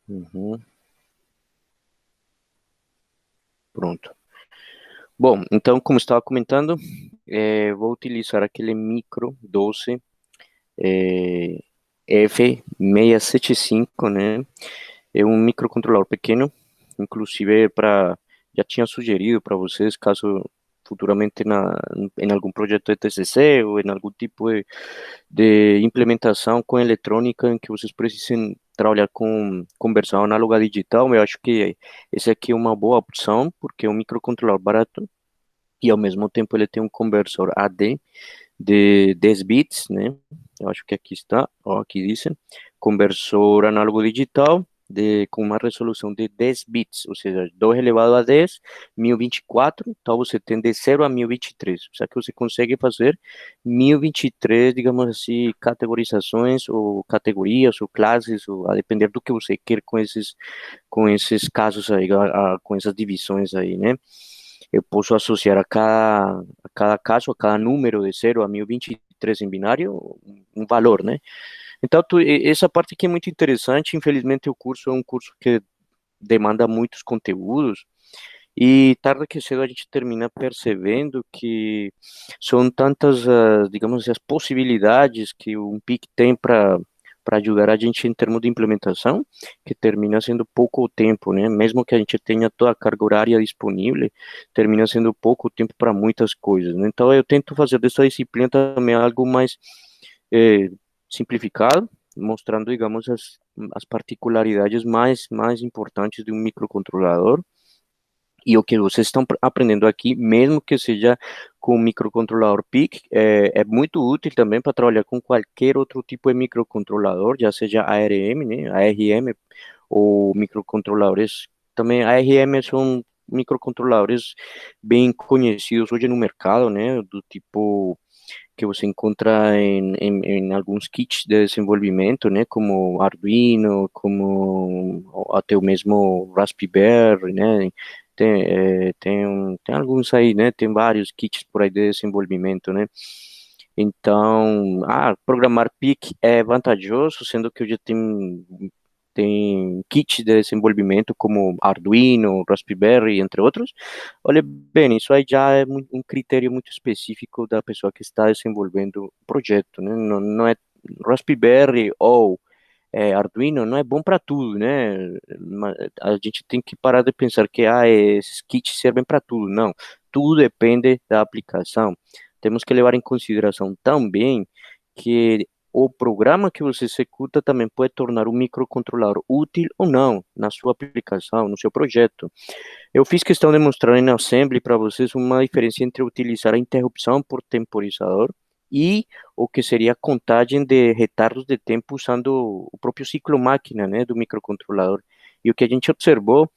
Uhum, pronto. Bom, então, como estava comentando, vou utilizar aquele micro 12 é, F675, né? É um microcontrolador pequeno, inclusive já tinha sugerido para vocês, caso futuramente em algum projeto de TCC ou em algum tipo de implementação com eletrônica em que vocês precisem trabalhar com conversão análoga digital, eu acho que esse aqui é uma boa opção, porque é um microcontrolador barato e ao mesmo tempo ele tem um conversor AD de 10 bits, né? Eu acho que aqui está, ó, aqui dizem, conversor análogo digital com uma resolução de 10 bits, ou seja, 2 elevado a 10, 1024, então você tem de 0 a 1023, ou seja, que você consegue fazer 1023, digamos assim, categorizações ou categorias ou classes, ou a depender do que você quer com esses casos aí, com essas divisões aí, né? Eu posso associar a cada caso, a cada número de 0 a 1023 em binário, um valor, né? Então, essa parte aqui é muito interessante. Infelizmente, o curso é um curso que demanda muitos conteúdos, e tarde que cedo a gente termina percebendo que são tantas, digamos, as possibilidades que um PIC tem para ajudar a gente em termos de implementação, que termina sendo pouco tempo, né? Mesmo que a gente tenha toda a carga horária disponível, termina sendo pouco tempo para muitas coisas, né? Então eu tento fazer dessa disciplina também algo mais eh, simplificado, mostrando, digamos, as particularidades mais importantes de um microcontrolador, e o que vocês estão aprendendo aqui, mesmo que seja com o microcontrolador PIC, é muito útil também para trabalhar com qualquer outro tipo de microcontrolador, já seja ARM, né, ARM ou microcontroladores. Também ARM são microcontroladores bem conhecidos hoje no mercado, né, do tipo que você encontra em alguns kits de desenvolvimento, né, como Arduino, como até o mesmo Raspberry, né, tem alguns aí, né, tem vários kits por aí de desenvolvimento, né. Então, programar PIC é vantajoso, sendo que hoje tem kits de desenvolvimento como Arduino, Raspberry, entre outros. Olha bem, isso aí já é um critério muito específico da pessoa que está desenvolvendo o projeto, né? Não, não é Raspberry ou Arduino, não é bom para tudo, né? A gente tem que parar de pensar que esses kits servem para tudo. Não, tudo depende da aplicação. Temos que levar em consideração também que o programa que você executa também pode tornar o microcontrolador útil ou não na sua aplicação, no seu projeto. Eu fiz questão de mostrar em Assembly para vocês uma diferença entre utilizar a interrupção por temporizador e o que seria a contagem de retardos de tempo usando o próprio ciclo máquina, né, do microcontrolador. E o que a gente observou,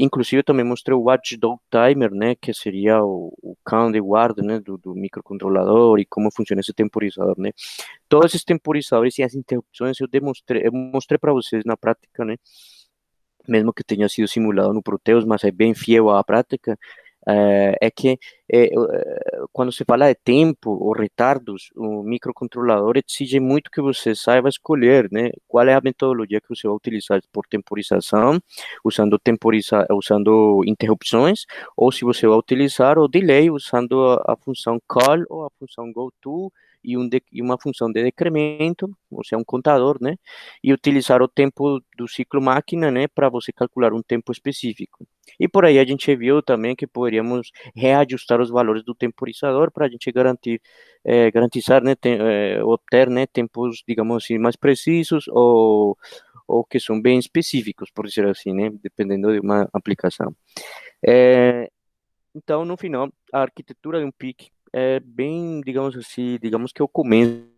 inclusive eu também mostrei o Watchdog Timer, né, que seria o cão de guarda, né, do microcontrolador, e como funciona esse temporizador, né. Todos esses temporizadores e as interrupções eu mostrei para vocês na prática, né, mesmo que tenha sido simulado no Proteus, mas é bem fiel à prática, é que quando se fala de tempo ou retardos, o microcontrolador exige muito que você saiba escolher, né, qual é a metodologia que você vai utilizar por temporização, usando interrupções, ou se você vai utilizar o delay usando a função call ou a função goto e uma função de decremento, ou seja, um contador, né? E utilizar o tempo do ciclo máquina, né, para você calcular um tempo específico. E por aí a gente viu também que poderíamos reajustar os valores do temporizador para a gente garantizar, né, obter, né, tempos, digamos assim, mais precisos ou que são bem específicos, por dizer assim, né, dependendo de uma aplicação. É, então, no final, a arquitetura de um PIC é bem, digamos assim, digamos que é o começo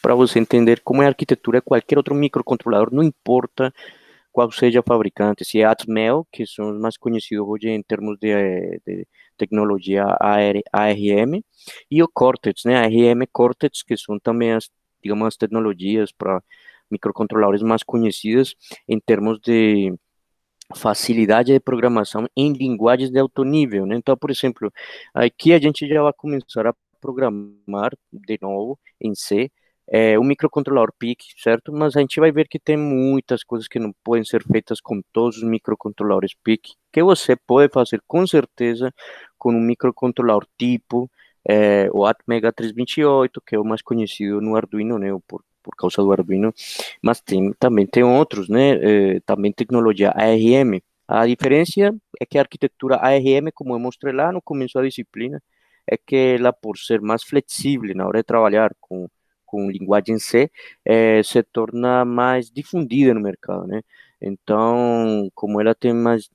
para você entender como é a arquitetura de qualquer outro microcontrolador, não importa qual seja o fabricante, se é Atmel, que são os mais conhecidos hoje em termos de tecnologia ARM, e o Cortex, né, ARM Cortex, que são também digamos, as tecnologias para microcontroladores mais conhecidas em termos de facilidade de programação em linguagens de alto nível, né? Então, por exemplo, aqui a gente já vai começar a programar de novo em C, é um microcontrolador PIC, certo? Mas a gente vai ver que tem muitas coisas que não podem ser feitas com todos os microcontroladores PIC, que você pode fazer com certeza com um microcontrolador tipo o Atmega 328, que é o mais conhecido no Arduino, né? Por causa do Arduino, mas também tem outros, né? Também tecnologia ARM. A diferença é que a arquitetura ARM, como eu mostrei lá no começo da disciplina, é que ela, por ser mais flexível na hora de trabalhar com linguagem C, se torna mais difundida no mercado, né? Então, como ela tem mais,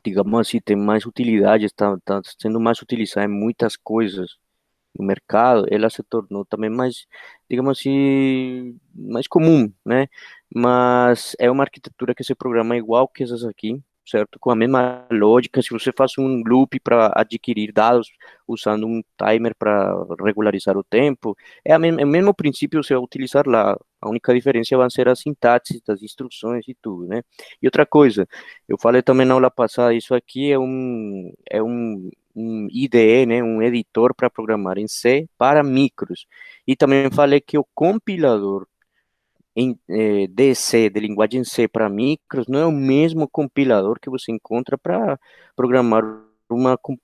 digamos assim, tem mais utilidade, está sendo mais utilizada em muitas coisas no mercado, ela se tornou também mais, digamos assim, mais comum, né? Mas é uma arquitetura que se programa igual que essas aqui, certo? Com a mesma lógica. Se você faz um loop para adquirir dados usando um timer para regularizar o tempo, é o mesmo princípio você vai utilizar lá. A única diferença vão ser as sintaxes das instruções e tudo, né? E outra coisa, eu falei também na aula passada, isso aqui é um IDE, né, um editor para programar em C para micros. E também falei que o compilador de C, de linguagem C para micros, não é o mesmo compilador que você encontra para programar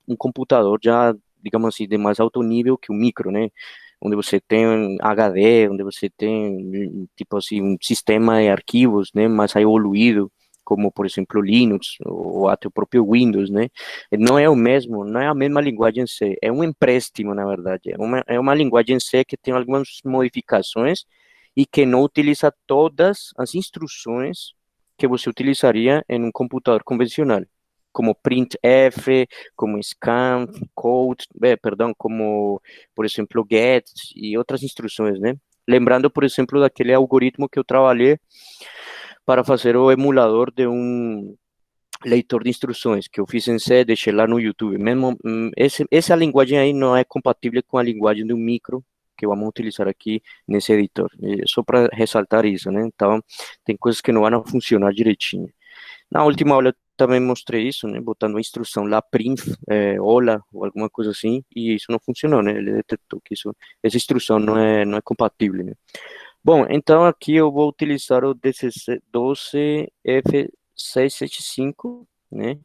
um computador já, digamos assim, de mais alto nível que o micro, né? Onde você tem um HD, onde você tem, tipo assim, um sistema de arquivos, né, mais evoluído, como, por exemplo, Linux ou até o próprio Windows, né? Não é o mesmo, não é a mesma linguagem C, é um empréstimo, na verdade. É uma linguagem C que tem algumas modificações e que não utiliza todas as instruções que você utilizaria em um computador convencional, como printf, como scan, code, perdão, como, por exemplo, get e outras instruções, né? Lembrando, por exemplo, daquele algoritmo que eu trabalhei para fazer o emulador de um leitor de instruções que eu fiz em C, deixei lá no YouTube. Mesmo, essa linguagem aí não é compatível com a linguagem do micro que vamos utilizar aqui nesse editor. Só para ressaltar isso, né? Então, tem coisas que não vão funcionar direitinho. Na última aula eu também mostrei isso, né? Botando a instrução lá, print, hola, ou alguma coisa assim, e isso não funcionou, né? Ele detectou que essa instrução não é compatível, né? Bom, então aqui eu vou utilizar o DCC 12F675, né?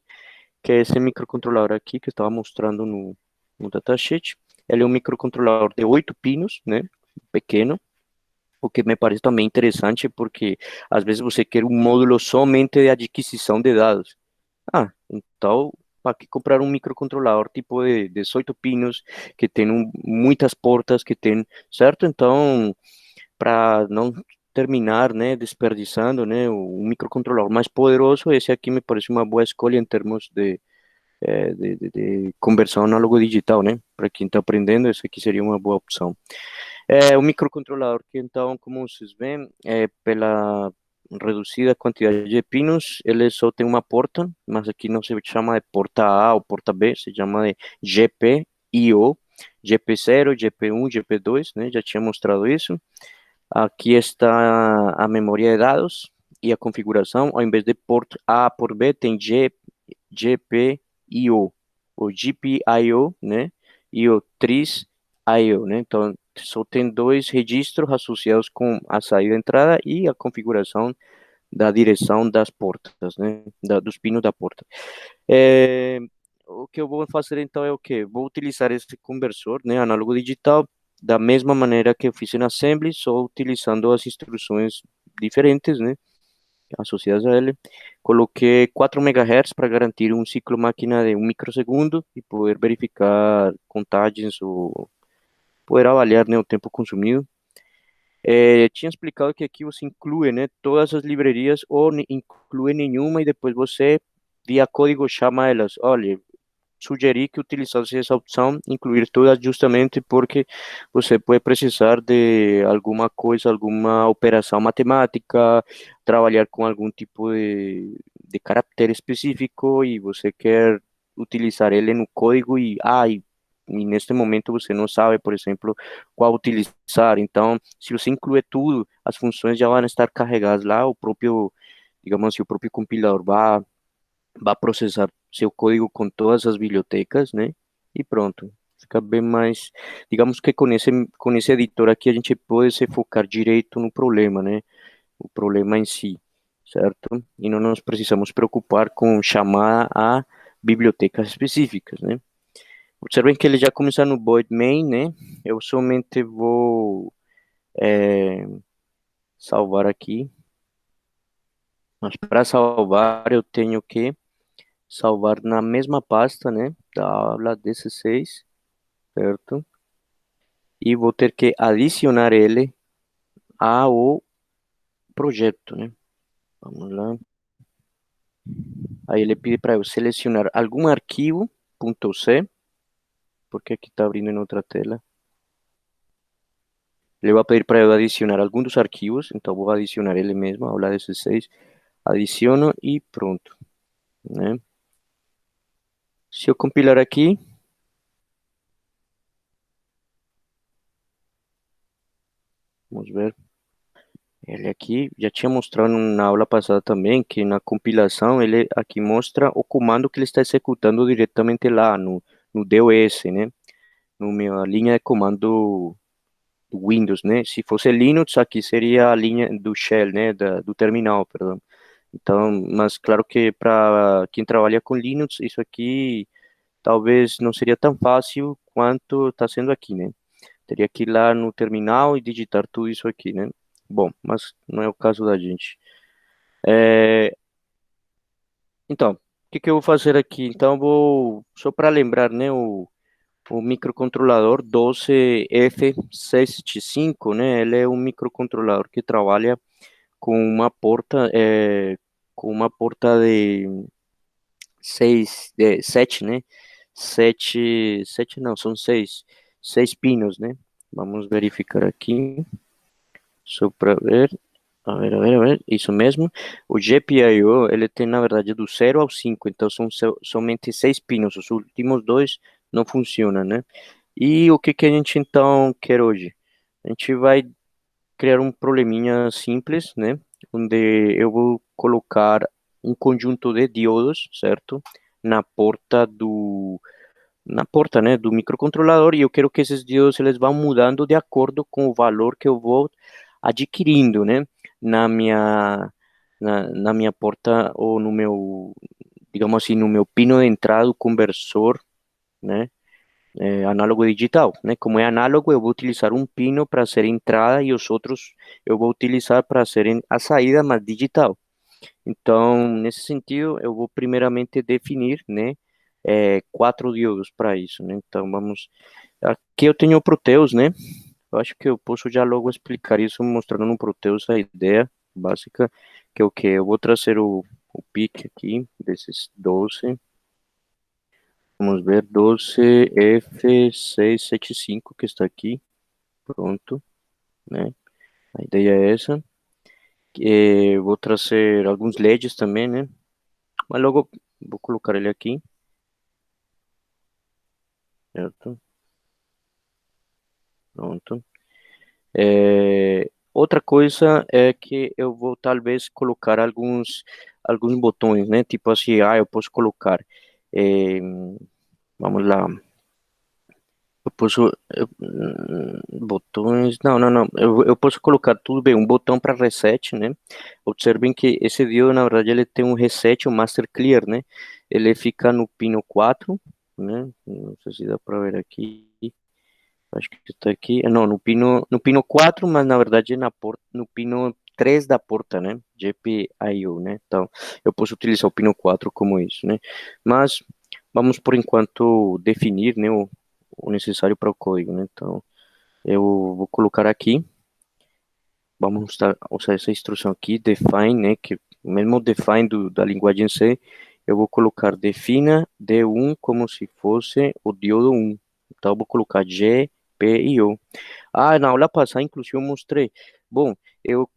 Que é esse microcontrolador aqui que eu estava mostrando no datasheet. Ele é um microcontrolador de 8 pinos, né? Pequeno, o que me parece também interessante porque às vezes você quer um módulo somente de adquisição de dados. Ah, então, para que comprar um microcontrolador tipo de 18 pinos, que tem muitas portas, que tem, certo? Então, para não terminar, né, desperdiçando, né, o microcontrolador mais poderoso, esse aqui me parece uma boa escolha em termos de conversão análogo-digital, né? Para quem está aprendendo, esse aqui seria uma boa opção. O microcontrolador que, então, como vocês veem, pela reduzida quantidade de pinos, ele só tem uma porta, mas aqui não se chama de porta A ou porta B, se chama de GPIO, GP0, GP1, GP2, né? Já tinha mostrado isso. Aqui está a memória de dados e a configuração. Ao invés de port A por B, tem GPIO, ou GPIO, né? E o 3IO, né? Então, só tem dois registros associados com a saída e entrada e a configuração da direção das portas, né? Dos pinos da porta. É, o que eu vou fazer então é o quê? Vou utilizar esse conversor, né, análogo digital, da mesma maneira que eu fiz em Assembly, só utilizando as instruções diferentes, né, associadas a ele. Coloquei 4 MHz para garantir um ciclo máquina de 1 microsegundo e poder verificar contagens ou poder avaliar, né, o tempo consumido. Tinha explicado que aqui você inclui, né, todas as livrarias ou inclui nenhuma e depois você, via código, chama elas. Olha, sugeri que utilizasse essa opção, incluir todas justamente porque você pode precisar de alguma coisa, alguma operação matemática, trabalhar com algum tipo de caráter específico e você quer utilizar ele no código e neste momento você não sabe, por exemplo, qual utilizar. Então, se você incluir tudo, as funções já vão estar carregadas lá, digamos assim, o próprio compilador vai processar seu código com todas as bibliotecas, né? E pronto. Fica bem mais, digamos que com esse editor aqui a gente pode se focar direito no problema, né? O problema em si, certo? E não nos precisamos preocupar com chamar a bibliotecas específicas, né? Observem que ele já começa no void main, né? Eu somente vou salvar aqui, mas para salvar eu tenho que salvar na mesma pasta, né? Da aula 16, certo? E vou ter que adicionar ele ao projeto, né? Vamos lá. Aí ele pede para eu selecionar algum arquivo, .c, porque aqui está abrindo em outra tela. Ele vai pedir para eu adicionar algum dos arquivos, então vou adicionar ele mesmo, aula 16, adiciono e pronto, né? Se eu compilar aqui, vamos ver, ele aqui, já tinha mostrado na aula passada também, que na compilação ele aqui mostra o comando que ele está executando diretamente lá no DOS, né? No minha linha de comando do Windows, né? Se fosse Linux, aqui seria a linha do shell, né? Do terminal, perdão. Então, mas claro que para quem trabalha com Linux, isso aqui talvez não seria tão fácil quanto está sendo aqui, né? Teria que ir lá no terminal e digitar tudo isso aqui, né? Bom, mas não é o caso da gente. É, então, o que que eu vou fazer aqui? Então, eu vou, só para lembrar, né, o microcontrolador 12F675, né? Ele é um microcontrolador que trabalha com uma porta, de sete, né? Sete não, são seis pinos, né? Vamos verificar aqui, só para ver. A ver, isso mesmo. O GPIO, ele tem, na verdade, do 0 ao 5, então são somente seis pinos, os últimos dois não funcionam, né? E o que que a gente, então, quer hoje? A gente vai criar um probleminha simples, né? Onde eu vou colocar um conjunto de diodos, certo? Na porta do, né, do microcontrolador, e eu quero que esses diodos eles vão mudando de acordo com o valor que eu vou adquirindo, né? Na minha, na minha porta ou no meu, digamos assim, no meu pino de entrada do conversor, né? Análogo digital, né? Como é análogo, eu vou utilizar um pino para ser entrada e os outros eu vou utilizar para serem a saída, mas digital. Então, nesse sentido, eu vou primeiramente definir, né, quatro diodos para isso, né? Então, vamos. Aqui eu tenho o Proteus, né? Eu acho que eu posso já logo explicar isso mostrando no Proteus a ideia básica, que é o que? Eu vou trazer o PIC aqui, desses 12. Vamos ver, 12F675 que está aqui. Pronto, né? A ideia é essa. Vou trazer alguns LEDs também, né? Mas logo vou colocar ele aqui, certo? Pronto. Outra coisa é que eu vou talvez colocar alguns botões, né? Tipo assim, eu posso colocar, eh, vamos lá, eu posso, botões, não, não, não, eu posso colocar tudo bem, um botão para reset, né? Observem que esse diodo, na verdade, ele tem um reset, um master clear, né? Ele fica no pino 4, né? Não sei se dá para ver aqui. Acho que está aqui. Não, no pino 4, mas na verdade no pino 3 da porta, né? GPIO, né? Então, eu posso utilizar o pino 4 como isso, né? Mas vamos por enquanto definir, né, o necessário para o código, né? Então, eu vou colocar aqui, vamos usar essa instrução aqui, define, né? Que mesmo define da linguagem C, eu vou colocar defina D1 como se fosse o diodo 1. Então, eu vou colocar GPIO. Na aula passada, inclusive, eu mostrei. Bom,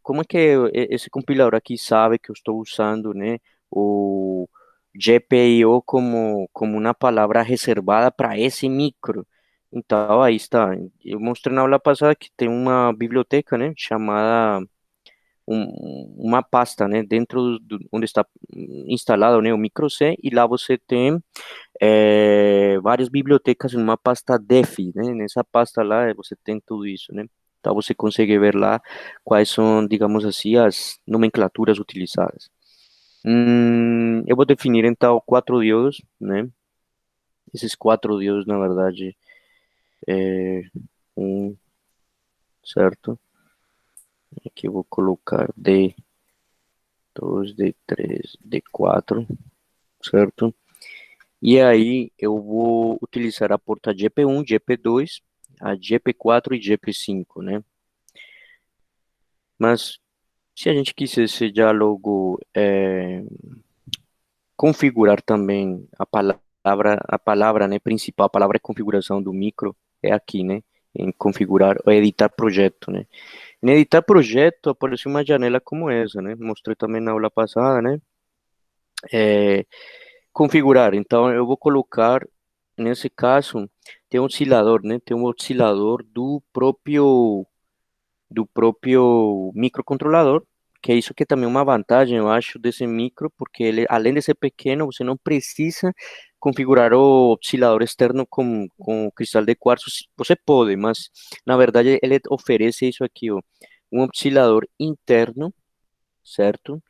como é que esse compilador aqui sabe que eu estou usando, né, o GPIO como uma palavra reservada para esse micro? Então, aí está. Eu mostrei na aula passada que tem uma biblioteca, né, chamada uma pasta, né, dentro onde está instalado, né, o micro C, e lá você tem várias bibliotecas em uma pasta def, né? Nessa pasta lá você tem tudo isso, né? Então você consegue ver lá quais são, digamos assim, as nomenclaturas utilizadas. Eu vou definir então quatro diodos, né? Esses quatro diodos, na verdade, é um, certo? Aqui eu vou colocar D2, D3, D4, certo? E aí eu vou utilizar a porta GP1, GP2, a GP4 e GP5, né? Mas se a gente quisesse já logo configurar também a palavra, né, principal, a palavra de configuração do micro é aqui, né? Em configurar ou editar projeto, né? Em editar projeto aparece uma janela como essa, né? Mostrei também na aula passada, né? É, configurar. Então eu vou colocar, nesse caso, tem um oscilador, né? Tem um oscilador do próprio microcontrolador, que é isso que também é uma vantagem, eu acho, desse micro, porque ele, além de ser pequeno, você não precisa configurar o oscilador externo com cristal de quartzo. Você pode, mas na verdade ele oferece isso aqui, ó, um oscilador interno, certo?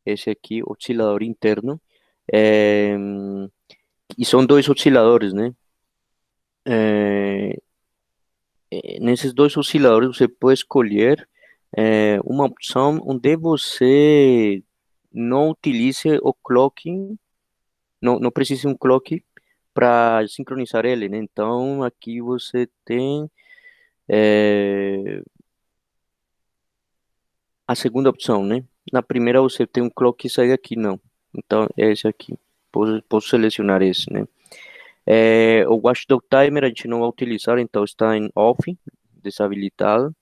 Esse aqui, oscilador interno, é, e são dois osciladores, né? É, nesses dois osciladores você pode escolher uma opção onde você não utilize o clocking, não precisa um clock para sincronizar ele, né? Então aqui você tem é, a segunda opção, né? Na primeira você tem um clock que sai aqui, não. Então é esse aqui. Posso selecionar esse, né? O Watchdog Timer a gente não vai utilizar, então está em off, desabilitado.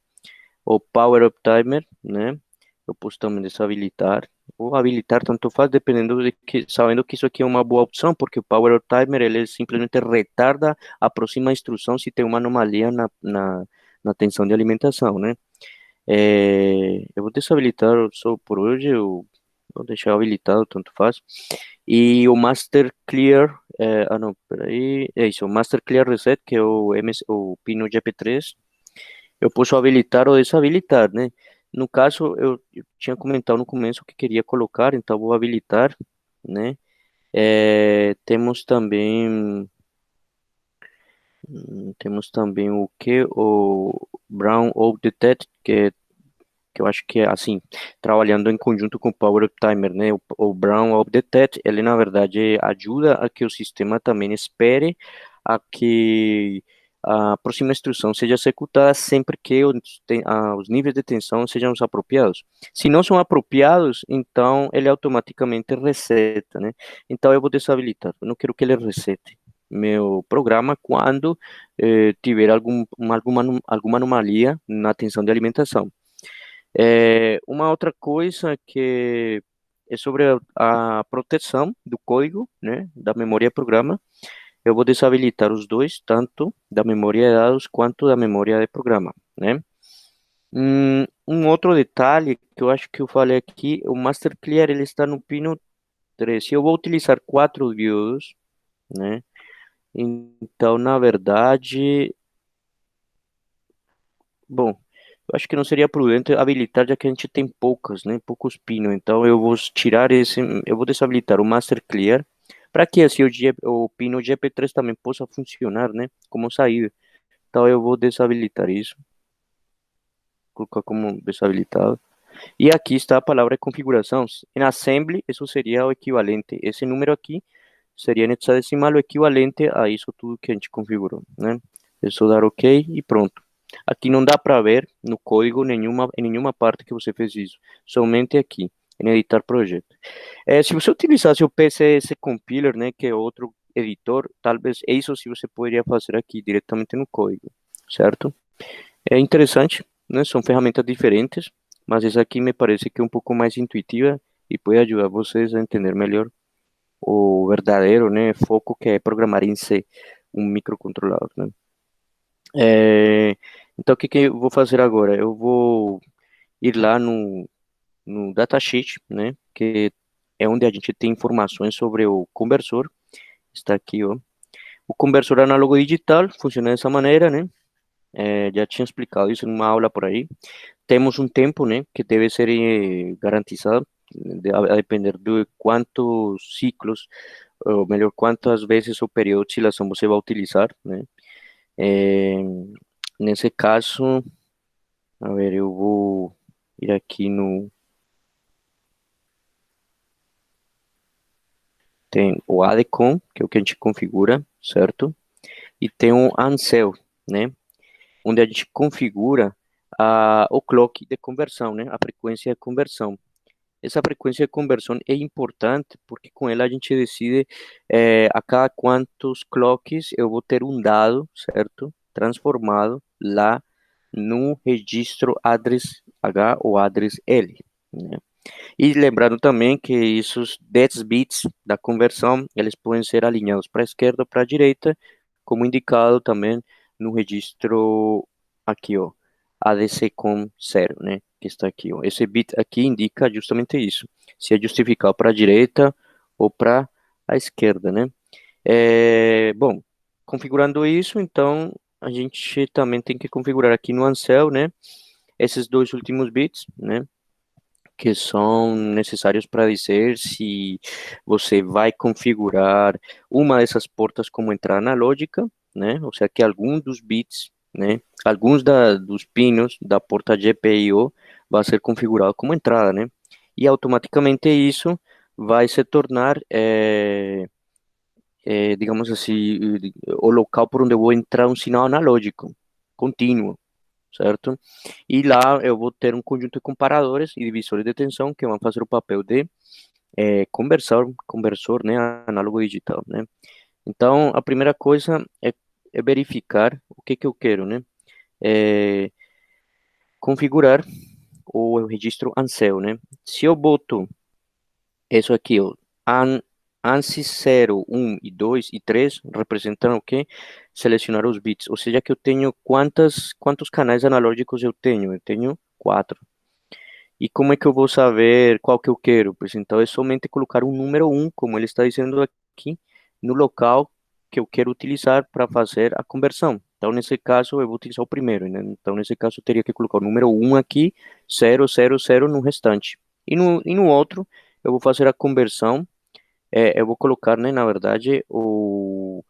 O Power Up Timer, né? Eu posso também desabilitar ou habilitar, tanto faz, dependendo sabendo que isso aqui é uma boa opção, porque o Power Up Timer ele simplesmente retarda a próxima instrução se tem uma anomalia na tensão de alimentação, né? Eu vou desabilitar só por hoje, eu vou deixar habilitado, tanto faz. E o Master Clear, não, peraí, é isso, o Master Clear Reset, que é o pino GP3, eu posso habilitar ou desabilitar, né? No caso, eu tinha comentado no começo que queria colocar, então vou habilitar, né? Temos também o que? O Brown Oak Detect, que eu acho que é assim, trabalhando em conjunto com o Power Up Timer, né? O Brown Oak Detect, ele na verdade ajuda a que o sistema também espere a que a próxima instrução seja executada sempre que os níveis de tensão sejam os apropriados. Se não são apropriados, então ele automaticamente reseta, né? Então eu vou desabilitar, eu não quero que ele resete meu programa quando tiver alguma anomalia na tensão de alimentação. Uma outra coisa que é sobre a proteção do código, né, da memória programa. Eu vou desabilitar os dois, tanto da memória de dados quanto da memória de programa, né? Um outro detalhe que eu acho que eu falei aqui, o Master Clear ele está no pino 3. Eu vou utilizar quatro diodos, né? Então, na verdade, bom, eu acho que não seria prudente habilitar, já que a gente tem poucas, né? Poucos pinos. Então eu vou tirar esse, eu vou desabilitar o Master Clear, para que assim o pino GP3 também possa funcionar, né? Como saída. Então eu vou desabilitar isso, colocar como desabilitado. E aqui está a palavra configuração. Em assembly, isso seria o equivalente. Esse número aqui seria em hexadecimal o equivalente a isso tudo que a gente configurou, né? É só dar OK e pronto. Aqui não dá para ver no código em nenhuma parte que você fez isso, somente aqui, em editar projeto. Se você utilizasse o PCS Compiler, né, que é outro editor, talvez isso sim você poderia fazer aqui diretamente no código, certo? É interessante, né? São ferramentas diferentes, mas essa aqui me parece que é um pouco mais intuitiva e pode ajudar vocês a entender melhor o verdadeiro, né, foco que é programar em C, um microcontrolador, né? É, então, o que que eu vou fazer agora? Eu vou ir lá no datasheet, né, que é onde a gente tem informações sobre o conversor. Está aqui, ó. O conversor análogo digital funciona dessa maneira, né? Já tinha explicado isso em uma aula por aí. Temos um tempo, né, que deve ser garantizado, a depender de quantos ciclos, ou melhor, quantas vezes o período de oscilação você vai utilizar, né? É, nesse caso, a ver, eu vou ir aqui no. Tem o ADCOM, que é o que a gente configura, certo? E tem o ANSEL, né? Onde a gente configura o clock de conversão, né? A frequência de conversão. Essa frequência de conversão é importante porque com ela a gente decide a cada quantos clocks eu vou ter um dado, certo? Transformado lá no registro address H ou address L, né? E lembrando também que esses 10 bits da conversão, eles podem ser alinhados para a esquerda ou para a direita, como indicado também no registro aqui, ó, ADC com 0, né, que está aqui, ó. Esse bit aqui indica justamente isso, se é justificado para a direita ou para a esquerda, né. Bom, configurando isso, então, a gente também tem que configurar aqui no Ansel, né, esses dois últimos bits, né, que são necessários para dizer se você vai configurar uma dessas portas como entrada analógica, né? Ou seja, que algum dos bits, né? Alguns dos pinos da porta GPIO vai ser configurado como entrada, né? E automaticamente isso vai se tornar, digamos assim, o local por onde eu vou entrar um sinal analógico contínuo, certo? E lá eu vou ter um conjunto de comparadores e divisores de tensão que vão fazer o papel de conversor, né, análogo digital, né? Então, a primeira coisa é verificar o que que eu quero, né? É, configurar o registro ANSEL, né? Se eu boto isso aqui, ó, ANSI 0, 1 e 2 e 3 representam o quê? Selecionar os bits, ou seja, que eu tenho quantos canais analógicos eu tenho? Eu tenho quatro. E como é que eu vou saber qual que eu quero? Pois então é somente colocar um número um, como ele está dizendo aqui, no local que eu quero utilizar para fazer a conversão. Então, nesse caso, eu vou utilizar o primeiro, né? Então, nesse caso, eu teria que colocar o número um aqui, 000 no restante. E no outro, eu vou fazer a conversão, eu vou colocar, né, na verdade, o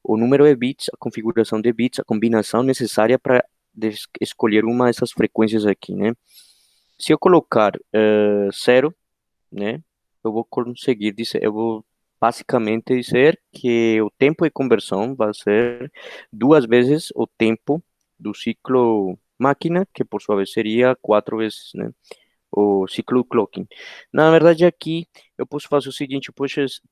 número de bits, a configuração de bits, a combinação necessária para escolher uma dessas frequências aqui, né? Se eu colocar 0, né, eu vou conseguir dizer, eu vou basicamente dizer que o tempo de conversão vai ser duas vezes o tempo do ciclo máquina, que por sua vez seria quatro vezes, né, o ciclo clocking. Na verdade, aqui eu posso fazer o seguinte, eu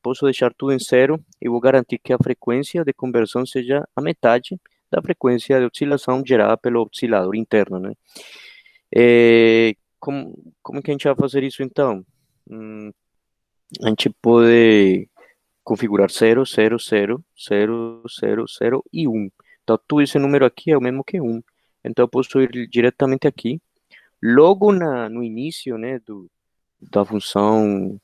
posso deixar tudo em zero e vou garantir que a frequência de conversão seja a metade da frequência de oscilação gerada pelo oscilador interno, né? Como que a gente vai fazer isso então? Hum, a gente pode configurar 0, 0, 0, 0, 0 e 1. Então, todo esse número aqui é o mesmo que 1. Então, eu posso ir diretamente aqui, logo no início, né, da função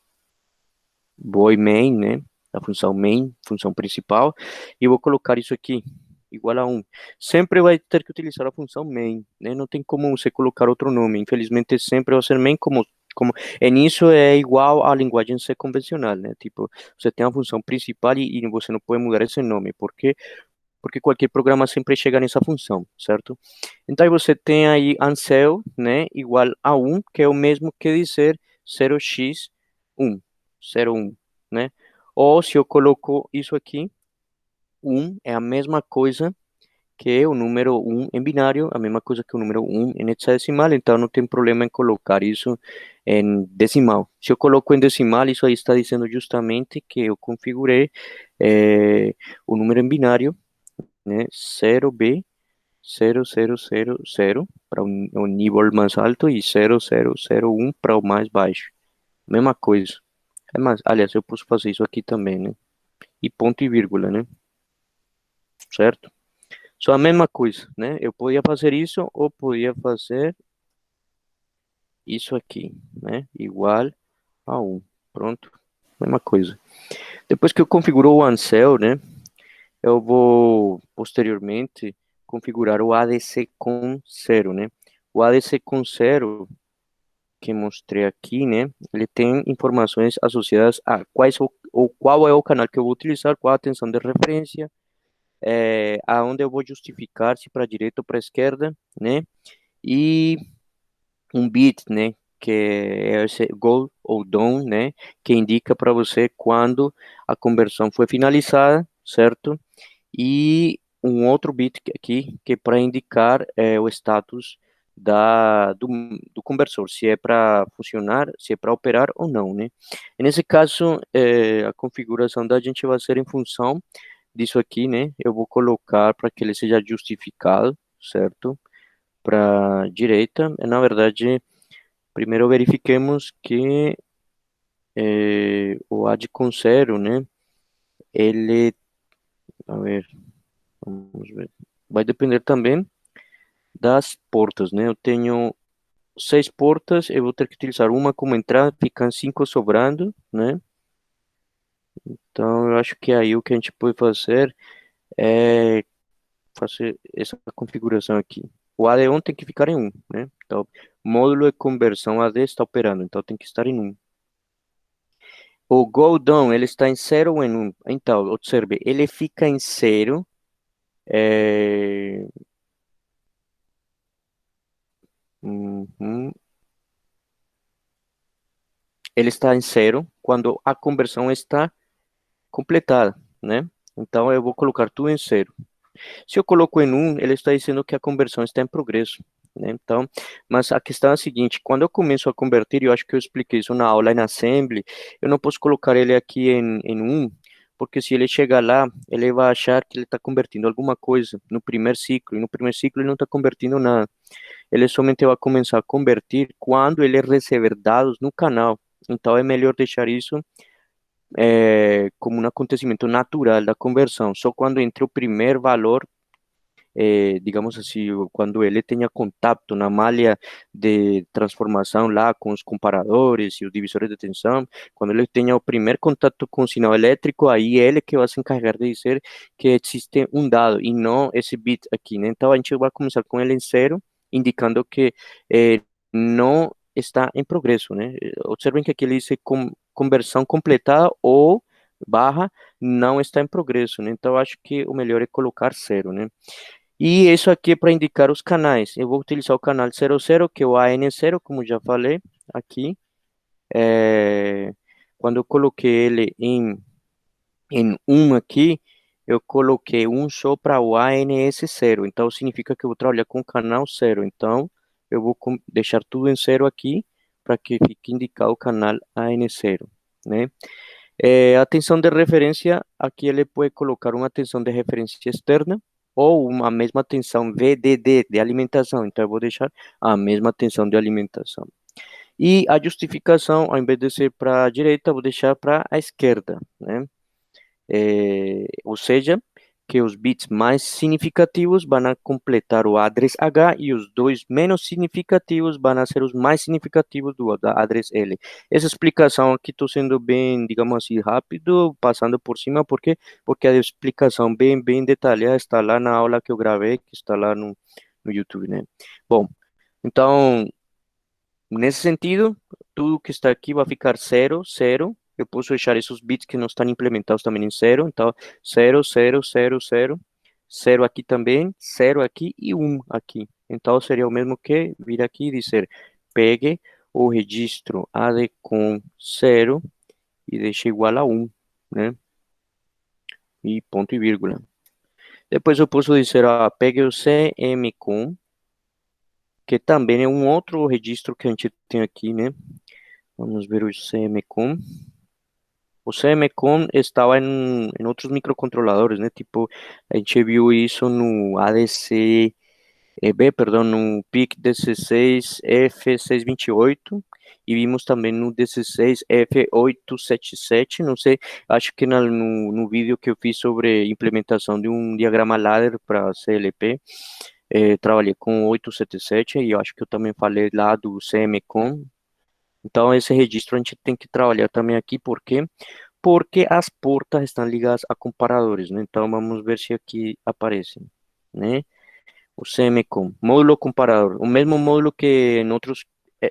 void main, né, da função main, função principal, e vou colocar isso aqui, igual a 1. Sempre vai ter que utilizar a função main, né, não tem como você colocar outro nome, infelizmente sempre vai ser main nisso é igual à linguagem C convencional, né, tipo, você tem a função principal e você não pode mudar esse nome, porque qualquer programa sempre chega nessa função, certo? Então aí você tem aí ansel, né, igual a 1, que é o mesmo que dizer 0x1, 01, né? Ou se eu coloco isso aqui, 1 é a mesma coisa que o número 1 em binário, a mesma coisa que o número 1 em hexadecimal, então não tem problema em colocar isso em decimal. Se eu coloco em decimal, isso aí está dizendo justamente que eu configurei o número em binário, né, 0B 0000 para o nível mais alto e 0001 para o mais baixo. Mesma coisa. Aliás, eu posso fazer isso aqui também, né? E ponto e vírgula, né? Certo? Só a mesma coisa, né? Eu podia fazer isso ou podia fazer isso aqui, né? Igual a 1. Pronto, mesma coisa. Depois que eu configuro o Ansel, né? Eu vou posteriormente configurar o ADC com 0, né? O ADC com 0 que mostrei aqui, né? Ele tem informações associadas a ou qual é o canal que eu vou utilizar, qual a tensão de referência, aonde eu vou justificar se para a direita ou para a esquerda, né? E um bit, né? Que é esse go ou down, né? Que indica para você quando a conversão foi finalizada, certo? E um outro bit aqui, que é para indicar o status do conversor, se é para funcionar, se é para operar ou não, né? E nesse caso, a configuração da gente vai ser em função disso aqui, né? Eu vou colocar para que ele seja justificado, certo? Para direita. Na verdade, primeiro verifiquemos que o ad com zero, né? Ele, a ver, vamos ver. Vai depender também das portas, né? Eu tenho 6 portas, eu vou ter que utilizar uma como entrada, ficam 5 sobrando, né? Então, eu acho que aí o que a gente pode fazer é fazer essa configuração aqui. O AD1 tem que ficar em 1, né? Então, módulo de conversão AD está operando, então tem que estar em 1. O go down, ele está em 0 ou em 1? Então, observe, ele fica em 0, é... uhum. Ele está em 0 quando a conversão está completada, né? Então, eu vou colocar tudo em 0. Se eu coloco em 1, ele está dizendo que a conversão está em progresso, né? Então, mas a questão é a seguinte, quando eu começo a converter, eu acho que eu expliquei isso na aula em Assembly, eu não posso colocar ele aqui em 1, porque se ele chegar lá, ele vai achar que ele está convertindo alguma coisa no primeiro ciclo, e no primeiro ciclo ele não está convertindo nada. Ele somente vai começar a converter quando ele receber dados no canal. Então, é melhor deixar isso como um acontecimento natural da conversão. Só quando entre o primeiro valor, digamos assim, quando ele tenha contato na malha de transformação lá com os comparadores e os divisores de tensão, quando ele tenha o primeiro contato com o sinal elétrico, aí ele que vai se encarregar de dizer que existe um dado e não esse bit aqui, né? Então a gente vai começar com ele em 0, indicando que não está em progresso, né? Observem que aqui ele diz conversão completada ou barra não está em progresso, né? Então acho que o melhor é colocar 0, né? E isso aqui é para indicar os canais. Eu vou utilizar o canal 00, que é o AN0, como já falei aqui. É, Quando eu coloquei ele em 1 aqui, eu coloquei um só para o ANS0. Então, significa que eu vou trabalhar com o canal 0. Então, eu vou deixar tudo em 0 aqui, para que fique indicado o canal AN0, né? A tensão de referência, aqui ele pode colocar uma tensão de referência externa ou uma mesma tensão VDD de alimentação. Então, eu vou deixar a mesma tensão de alimentação. E a justificação, ao invés de ser para a direita, eu vou deixar para a esquerda, né? Ou seja, que os bits mais significativos vão a completar o address H e os dois menos significativos vão a ser os mais significativos do address L. Essa explicação aqui estou sendo bem, digamos assim, rápido, passando por cima, ¿por quê? Porque a explicação bem detalhada está lá na aula que eu gravei, que está lá no YouTube, né? Bom, então, nesse sentido, tudo que está aqui vai ficar 0, 0. Eu posso deixar esses bits que não estão implementados também em 0. Então, 0, 0, 0, 0. 0 aqui também, 0 aqui e 1 aqui. Então, seria o mesmo que vir aqui e dizer, pegue o registro AD com 0 e deixe igual a 1, né? E ponto e vírgula. Depois eu posso dizer, pegue o CM com, que também é um outro registro que a gente tem aqui, né? Vamos ver o CMCOM. O CMCOM estava em outros microcontroladores, né? Tipo, a gente viu isso no perdão, no PIC 16F628 e vimos também no 16F877, não sei, acho que no vídeo que eu fiz sobre implementação de um diagrama ladder para CLP, trabalhei com 877 e eu acho que eu também falei lá do CMCOM. Então, esse registro a gente tem que trabalhar também aqui, por quê? Porque as portas estão ligadas a comparadores, né? Então, vamos ver se aqui aparecem, né? O CMCOM, módulo comparador, o mesmo módulo que em outros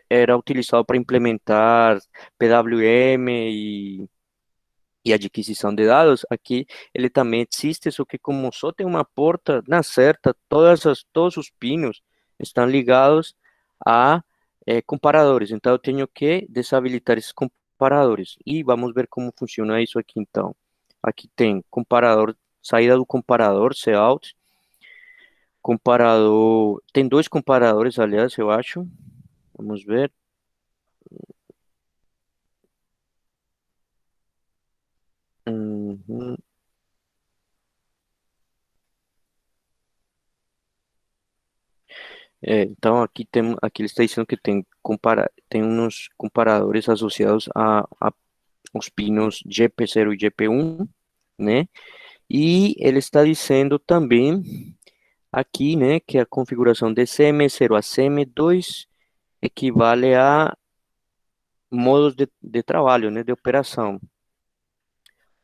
era utilizado para implementar PWM e adquisição de dados, aqui ele também existe, só que como só tem uma porta na certa, todos os pinos estão ligados a comparadores, então eu tenho que desabilitar esses comparadores, e vamos ver como funciona isso aqui então. Aqui tem comparador, saída do comparador, cout, comparador, tem dois comparadores, aliás, eu acho, vamos ver. Uhum. Então aqui ele está dizendo que tem uns comparadores associados a os pinos GP0 e GP1, né? E ele está dizendo também aqui, né, que a configuração de CM0 a CM2 equivale a modos de trabalho, né, de operação.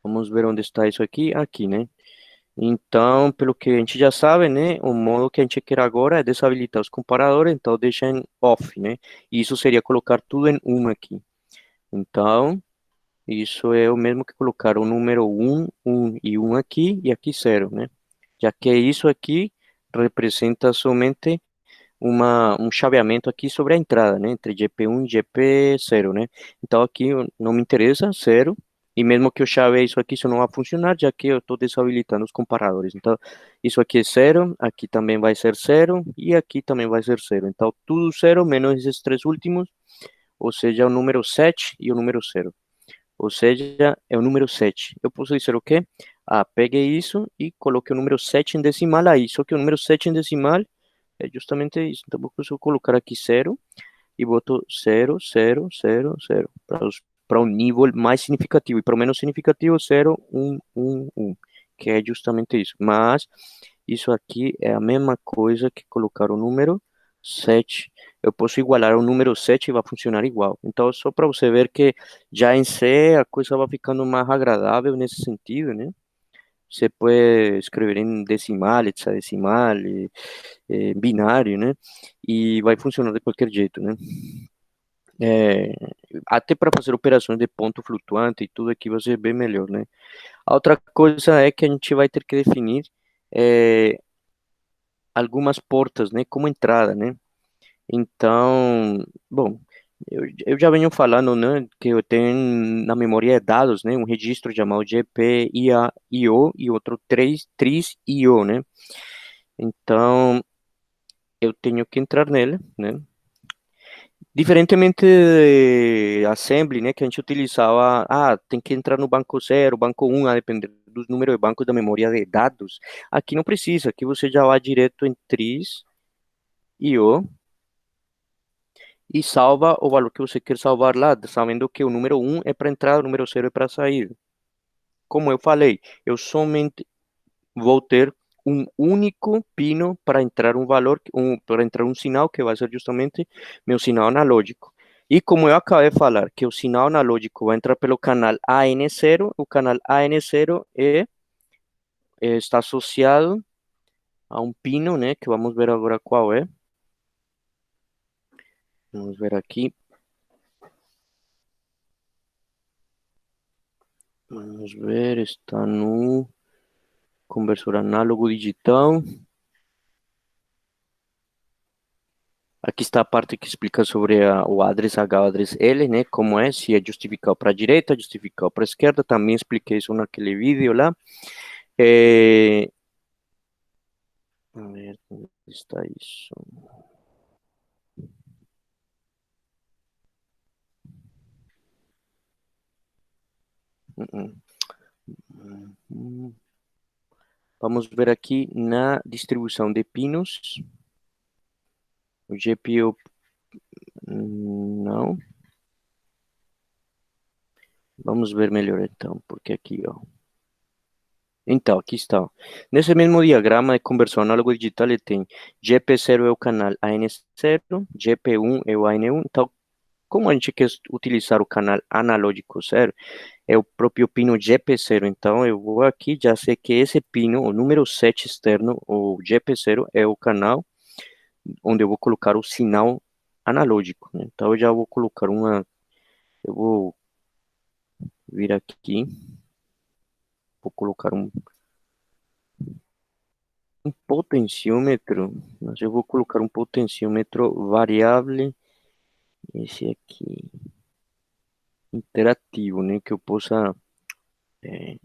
Vamos ver onde está isso aqui, aqui, né? Então, pelo que a gente já sabe, né, o modo que a gente quer agora é desabilitar os comparadores, então deixa em off, né? E isso seria colocar tudo em um aqui. Então, isso é o mesmo que colocar o número um e um aqui e aqui zero, né? Já que isso aqui representa somente um chaveamento aqui sobre a entrada, né? Entre GP1 e GP0, né? Então aqui não me interessa, zero. E mesmo que eu chave isso aqui, isso não vai funcionar, já que eu estou desabilitando os comparadores. Então, isso aqui é zero, aqui também vai ser zero, e aqui também vai ser zero. Então, tudo zero, menos esses três últimos, ou seja, o número 7 e o número zero. Ou seja, é o número 7. Eu posso dizer o quê? Ah, peguei isso e coloquei o número 7 em decimal aí. Só que o número 7 em decimal é justamente isso. Então, eu posso colocar aqui zero e boto zero, zero, zero, zero. Para o nível mais significativo. E para o menos significativo, zero, um, um, um. Que é justamente isso. Mas isso aqui é a mesma coisa que colocar o número 7. Eu posso igualar o número 7 e vai funcionar igual. Então, só para você ver que já em C a coisa vai ficando mais agradável nesse sentido, né? Você pode escrever em decimal, hexadecimal, binário, né? E vai funcionar de qualquer jeito, né? É, até para fazer operações de ponto flutuante e tudo aqui vai ser bem melhor, né? A outra coisa é que a gente vai ter que definir é, algumas portas, né? Como entrada, né? Então, bom, eu já venho falando, né, que eu tenho na memória de dados, né, um registro chamado GPIO e outro 3 TRIS-IO, né? Então, eu tenho que entrar nele, né? Diferentemente de Assembly, né, que a gente utilizava, tem que entrar no banco 0, banco um, a depender dos números de bancos da memória de dados. Aqui não precisa, aqui você já vai direto em TRIS-IO e salva o valor que você quer salvar lá, sabendo que o número um é para entrar, o número zero é para sair. Como eu falei, eu somente vou ter um único pino para entrar um valor, para entrar um sinal que vai ser justamente meu sinal analógico. E como eu acabei de falar que o sinal analógico vai entrar pelo canal AN0, o canal AN0 está associado a um pino, né, que vamos ver agora qual é. Vamos ver aqui. Vamos ver, está no conversor análogo digital. Aqui está a parte que explica sobre o address H, o address L, né? Como é, se é justificado para a direita, justificado para a esquerda. Também expliquei isso naquele vídeo lá. É, a ver, onde está isso? Uh-uh. Uhum. Vamos ver aqui na distribuição de pinos. O GPU, não. Vamos ver melhor então, porque aqui, ó. Então, aqui está. Nesse mesmo diagrama de conversão análogo digital, ele tem GP0 é o canal AN0, GP1 é o AN1. Então, como a gente quer utilizar o canal analógico 0, é o próprio pino GP0. Então, eu vou aqui, já sei que esse pino, o número 7 externo, o GP0, é o canal onde eu vou colocar o sinal analógico, né? Então, eu já vou colocar eu vou vir aqui, vou colocar um potenciômetro, mas eu vou colocar um potenciômetro variável, esse aqui, interativo, né, que eu possa eh,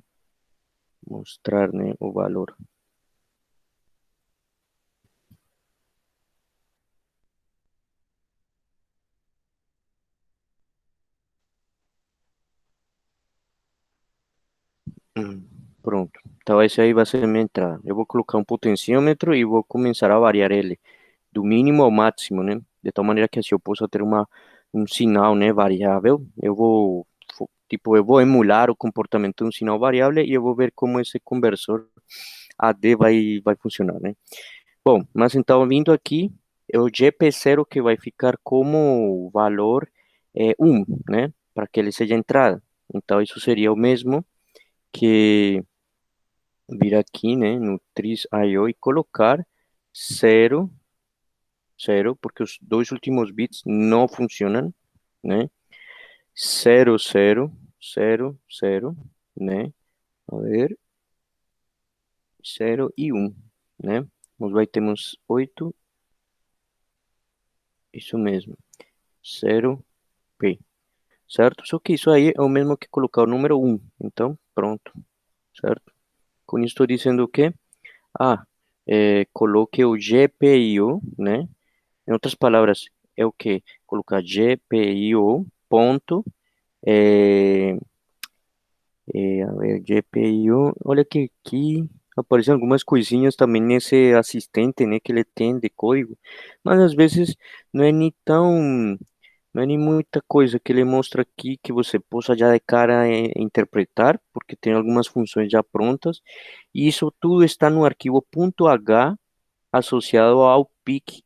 mostrar, né, o valor. Hum, Pronto. Então, esse aí vai ser a minha entrada. Eu vou colocar um potenciômetro e vou começar a variar ele do mínimo ao máximo, né? De tal maneira que assim eu possa ter um sinal, né, variável. Tipo, eu vou emular o comportamento de um sinal variável e eu vou ver como esse conversor AD vai funcionar, né? Bom, mas então vindo aqui, é o GP0 que vai ficar como valor 1, né? Para que ele seja entrada. Então, isso seria o mesmo que vir aqui, né, no tris.io e colocar 0, 0, porque os dois últimos bits não funcionam, né? 0, 0, 0, 0, né? A ver, 0 e 1, né? Nós vai temos 8, isso mesmo, 0, P, certo? Só que isso aí é o mesmo que colocar o número 1, então, pronto, certo? Com isso estou dizendo o quê? Ah, coloque o GPIO, né? Em outras palavras, é o quê? Colocar GPIO ponto, é, a ver, GPIO, olha que aqui aparecem algumas coisinhas também nesse assistente, né, que ele tem de código, mas às vezes não é nem tão, não é nem muita coisa que ele mostra aqui que você possa já de cara interpretar, porque tem algumas funções já prontas, e isso tudo está no arquivo .h associado ao PIC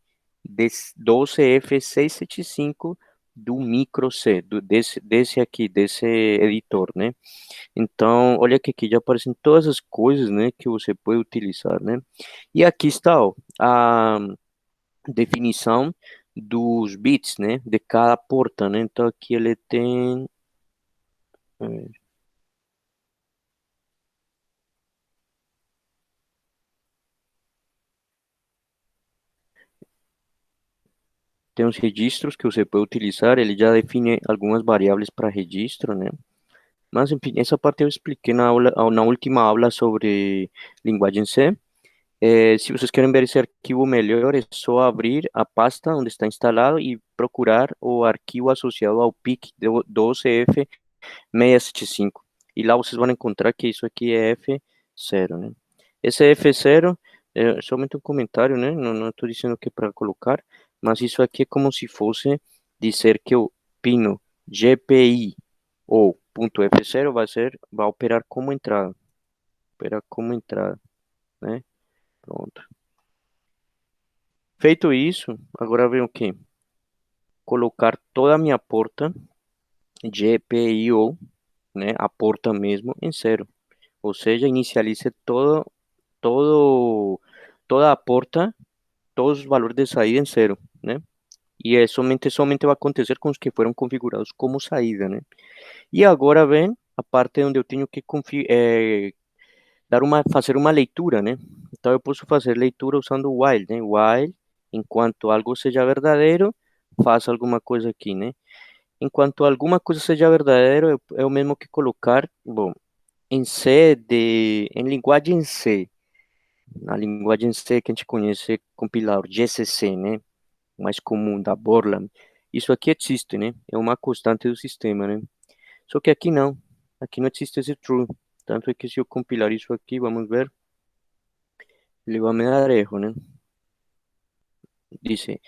12F675 do micro C, desse aqui, desse editor, né? Então, olha que aqui já aparecem todas as coisas, né, que você pode utilizar, né? E aqui está, ó, a definição dos bits, né, de cada porta, né? Então, aqui ele eh, tem os registros que você pode utilizar, ele já define algumas variáveis para registro, né? Mas, enfim, essa parte eu expliquei na última aula sobre linguagem C. Se vocês querem ver esse arquivo melhor, é só abrir a pasta onde está instalado e procurar o arquivo associado ao PIC 12F675. E lá vocês vão encontrar que isso aqui é F0, né? Esse F0 é somente um comentário, né? Não estou dizendo que é para colocar, mas isso aqui é como se fosse dizer que o pino GPI ou ponto F0 vai operar como entrada, né? Pronto. Feito isso, agora vem o quê? Colocar toda a minha porta GPIO, né, a porta mesmo em 0. Ou seja, inicialize todo, toda a porta, todos os valores de saída em 0, né? E é somente vai acontecer com os que foram configurados como saída, né? E agora vem a parte onde eu tenho que fazer uma leitura, né? Então eu posso fazer leitura usando o while, né? While, enquanto algo seja verdadeiro, faça alguma coisa aqui, né? Enquanto alguma coisa seja verdadeiro, é o mesmo que colocar, bom, em linguagem C, na linguagem C que a gente conhece compilador GCC, né? O mais comum da Borland. Isso aqui existe, né? É uma constante do sistema, né? Só que aqui não existe esse true. Tanto é que se eu compilar isso aqui, vamos ver, ele vai me dar erro, né? Dice,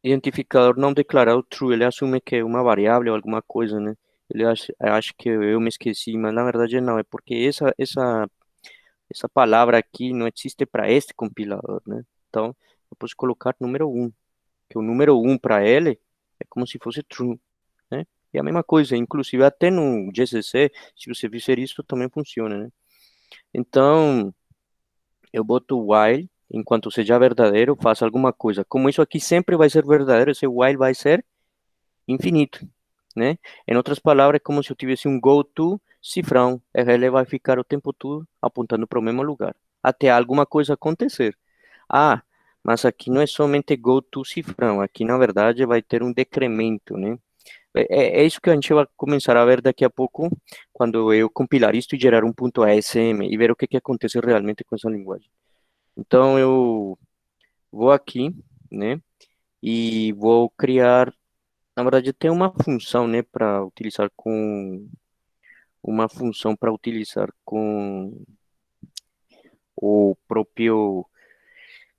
identificador não declarado true, ele assume que é uma variável ou alguma coisa, né? Ele acha que eu me esqueci, mas na verdade não, é porque essa palavra aqui não existe para este compilador, né? Então, eu posso colocar número um, que o número um para ele é como se fosse true, né? E a mesma coisa, inclusive até no GCC, se você fizer isso, também funciona, né? Então, eu boto while, enquanto seja verdadeiro, faça alguma coisa. Como isso aqui sempre vai ser verdadeiro, esse while vai ser infinito, né? Em outras palavras, é como se eu tivesse um go-to cifrão. Ele vai ficar o tempo todo apontando para o mesmo lugar, até alguma coisa acontecer. Ah, mas aqui não é somente go-to cifrão, aqui na verdade vai ter um decremento, né? É isso que a gente vai começar a ver daqui a pouco, quando eu compilar isto e gerar um ponto ASM e ver o que que acontece realmente com essa linguagem. Então eu vou aqui, né, e vou criar, na verdade tem uma função para utilizar com o próprio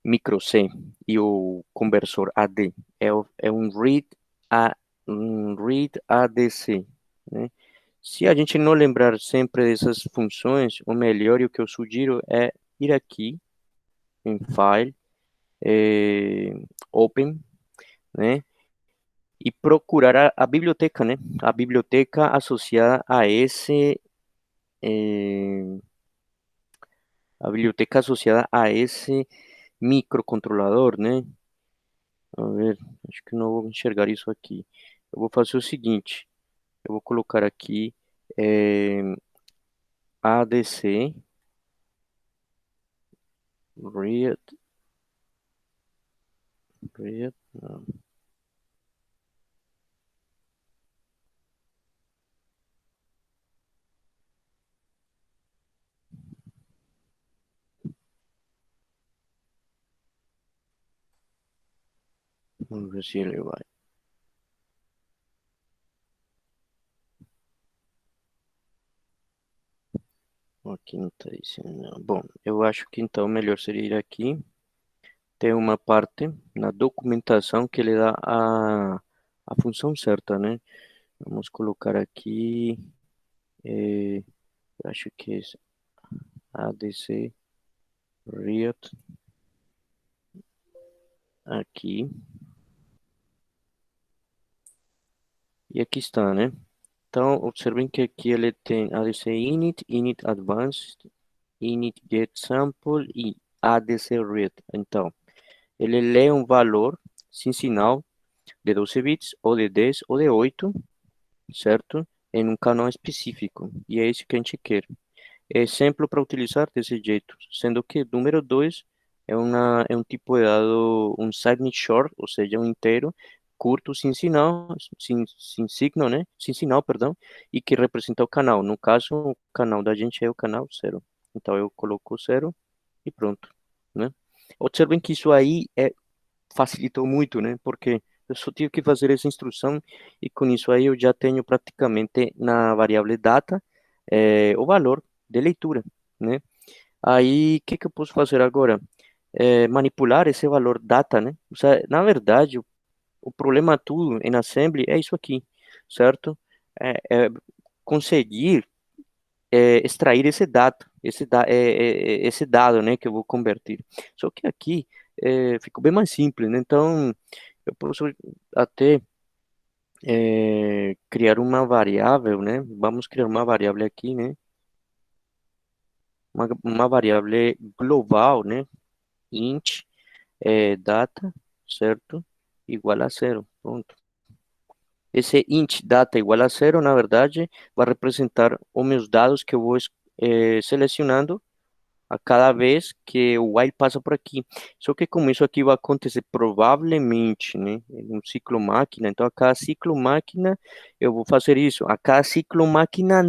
micro C e o conversor AD. É um read ADC, né? Se a gente não lembrar sempre dessas funções, o melhor e o que eu sugiro é ir aqui em File, Open, né? E procurar a biblioteca, né? A biblioteca associada eh, a biblioteca associada a esse microcontrolador, né? A ver, acho que não vou enxergar isso aqui. Eu vou fazer o seguinte, eu vou colocar aqui ADC read, não, vamos ver se ele vai. Aqui não tá dizendo, não. Bom, eu acho que então melhor seria ir aqui. Tem uma parte na documentação que ele dá a função certa, né? Vamos colocar aqui, eu acho que é ADC read aqui. E aqui está, né? Então, observem que aqui ele tem ADC init, init advanced, init get sample e ADC read. Então, ele lê um valor sem sinal de 12 bits, ou de 10, ou de 8, certo? Em um canal específico. E é isso que a gente quer. Exemplo para utilizar desse jeito, sendo que número 2 é um tipo de dado, um signed short, ou seja, um inteiro, curto, sem sinal, sem signo, né? Sem sinal, perdão, e que representa o canal. No caso, o canal da gente é o canal zero. Então eu coloco zero e pronto, né? Observem que isso aí facilitou muito, né? Porque eu só tive que fazer essa instrução e com isso aí eu já tenho praticamente na variável data o valor de leitura, né? Aí, o que que eu posso fazer agora? Manipular esse valor data, né? O sea, na verdade, o problema tudo em assembly é isso aqui, certo? É conseguir extrair esse dado, né, que eu vou converter. Só que aqui ficou bem mais simples, né? Então, eu posso até criar uma variável, né? Vamos criar uma variável aqui, né? Uma variável global, né? Int data, certo? Igual a zero. Pronto. Esse int data igual a zero, na verdade, vai representar os meus dados que eu vou selecionando a cada vez que o while passa por aqui. Só que como isso aqui vai acontecer provavelmente, né, em um ciclo máquina, então a cada ciclo máquina eu vou fazer isso. A cada ciclo máquina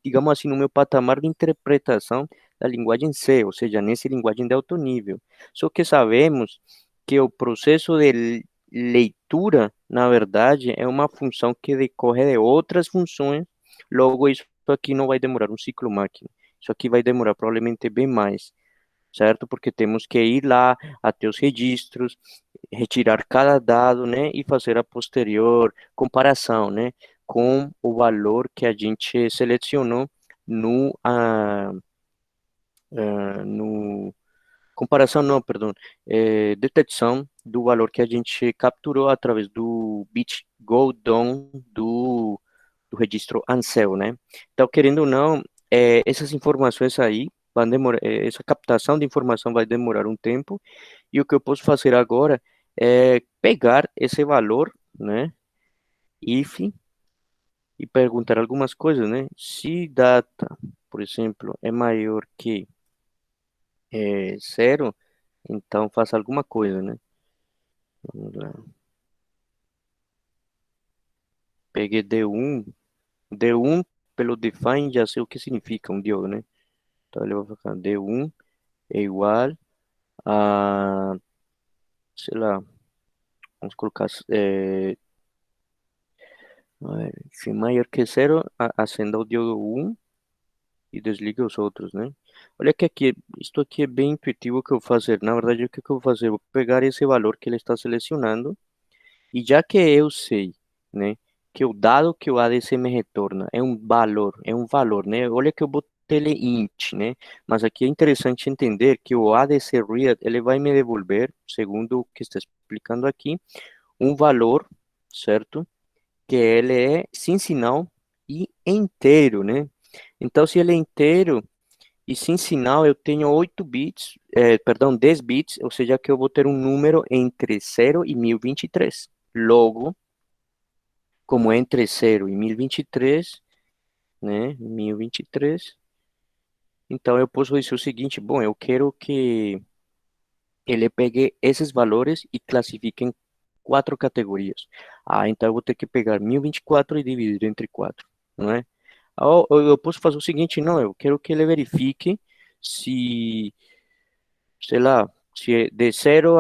digamos assim, no meu patamar de interpretação da linguagem C, ou seja, nessa linguagem de alto nível. Só que sabemos que o processo de leitura, na verdade, é uma função que decorre de outras funções, logo isso aqui não vai demorar um ciclo máquina. Isso aqui vai demorar provavelmente bem mais, certo? Porque temos que ir lá até os registros, retirar cada dado, né? E fazer a posterior comparação, né? com o valor que a gente selecionou no, no comparação, não, perdão, detecção do valor que a gente capturou através do bit go down do registro ANSEL, né? Então, querendo ou não, essas informações aí vão demorar, essa captação de informação vai demorar um tempo, e o que eu posso fazer agora é pegar esse valor, né? If e perguntar algumas coisas, né? Se data, por exemplo, é maior que zero, então faça alguma coisa, né? Vamos lá. Peguei D1 pelo define já sei o que significa um diodo, né? Então ele vai ficar D1 é igual a, sei lá, vamos colocar, se maior que zero, acenda o diodo 1 e desliga os outros, né? Olha que aqui, isto aqui é bem intuitivo o que eu vou fazer. Na verdade, o que eu vou fazer? Eu vou pegar esse valor que ele está selecionando e já que eu sei, né, que o dado que o ADC me retorna é um valor, né? Olha que eu botei ele int, né? Mas aqui é interessante entender que o ADC read, ele vai me devolver, segundo o que está explicando aqui, um valor, certo? Que ele é sem sinal e inteiro, né? Então, se ele é inteiro e sem sinal, eu tenho 8 bits, perdão, 10 bits, ou seja, que eu vou ter um número entre 0 e 1023. Logo, como é entre 0 e 1023, né, 1023, então eu posso dizer o seguinte, bom, eu quero que ele pegue esses valores e classifique em 4 categorias. Ah, então eu vou ter que pegar 1024 e dividir entre 4, não é? Ou eu posso fazer o seguinte, não, eu quero que ele verifique se, sei lá, se é de 0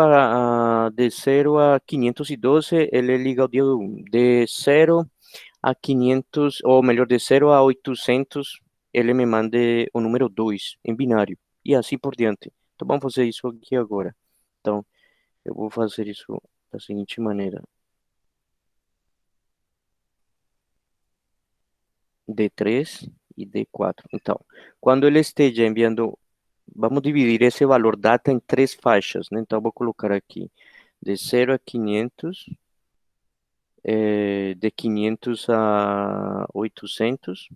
a 512 ele liga ao dia 1, de 0 a 500, ou melhor, de 0 a 800 ele me mande o número 2 em binário, e assim por diante. Então vamos fazer isso aqui agora. Então, eu vou fazer isso da seguinte maneira. D3 e D4. Então, quando ele esteja enviando, vamos dividir esse valor data em 3 faixas, né? Então, eu vou colocar aqui de 0 a 500, de 500 a 800,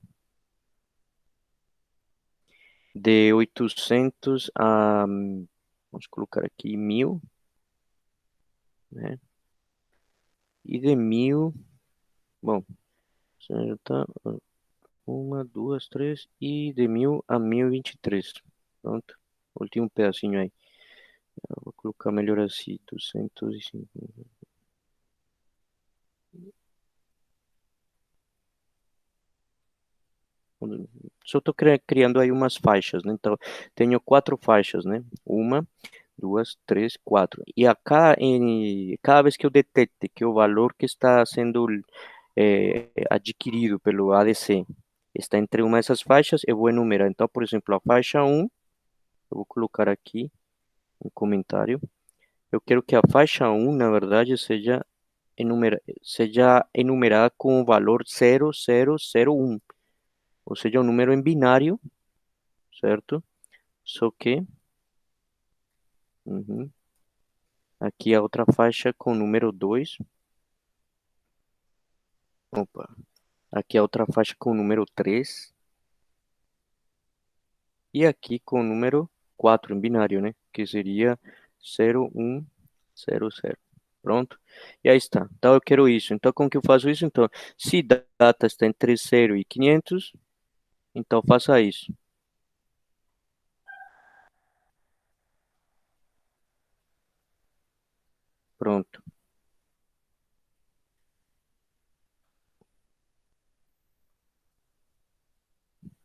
de 800 a, vamos colocar aqui 1000, né? E de 1000, bom, tá, uma, duas, três, e de 1000 a 1023. Pronto, último pedacinho aí. Eu vou colocar melhor assim, 250. Só estou criando aí umas faixas, né? Então, tenho 4 faixas, né? Uma, duas, três, quatro. E cada vez que eu detecte que o valor que está sendo adquirido pelo ADC está entre uma dessas faixas, eu vou enumerar. Então, por exemplo, a faixa um, eu vou colocar aqui um comentário. Eu quero que a faixa um, na verdade, seja enumerada com o valor 0001, ou seja, um número em binário, certo? Só que uhum, aqui a outra faixa com o número 2. Opa, aqui a outra faixa com o número 3 e aqui com o número 4 em binário, né? Que seria 0100. Pronto. E aí está. Então eu quero isso. Então como que eu faço isso? Então, se data está entre 0 e 500, então faça isso. Pronto.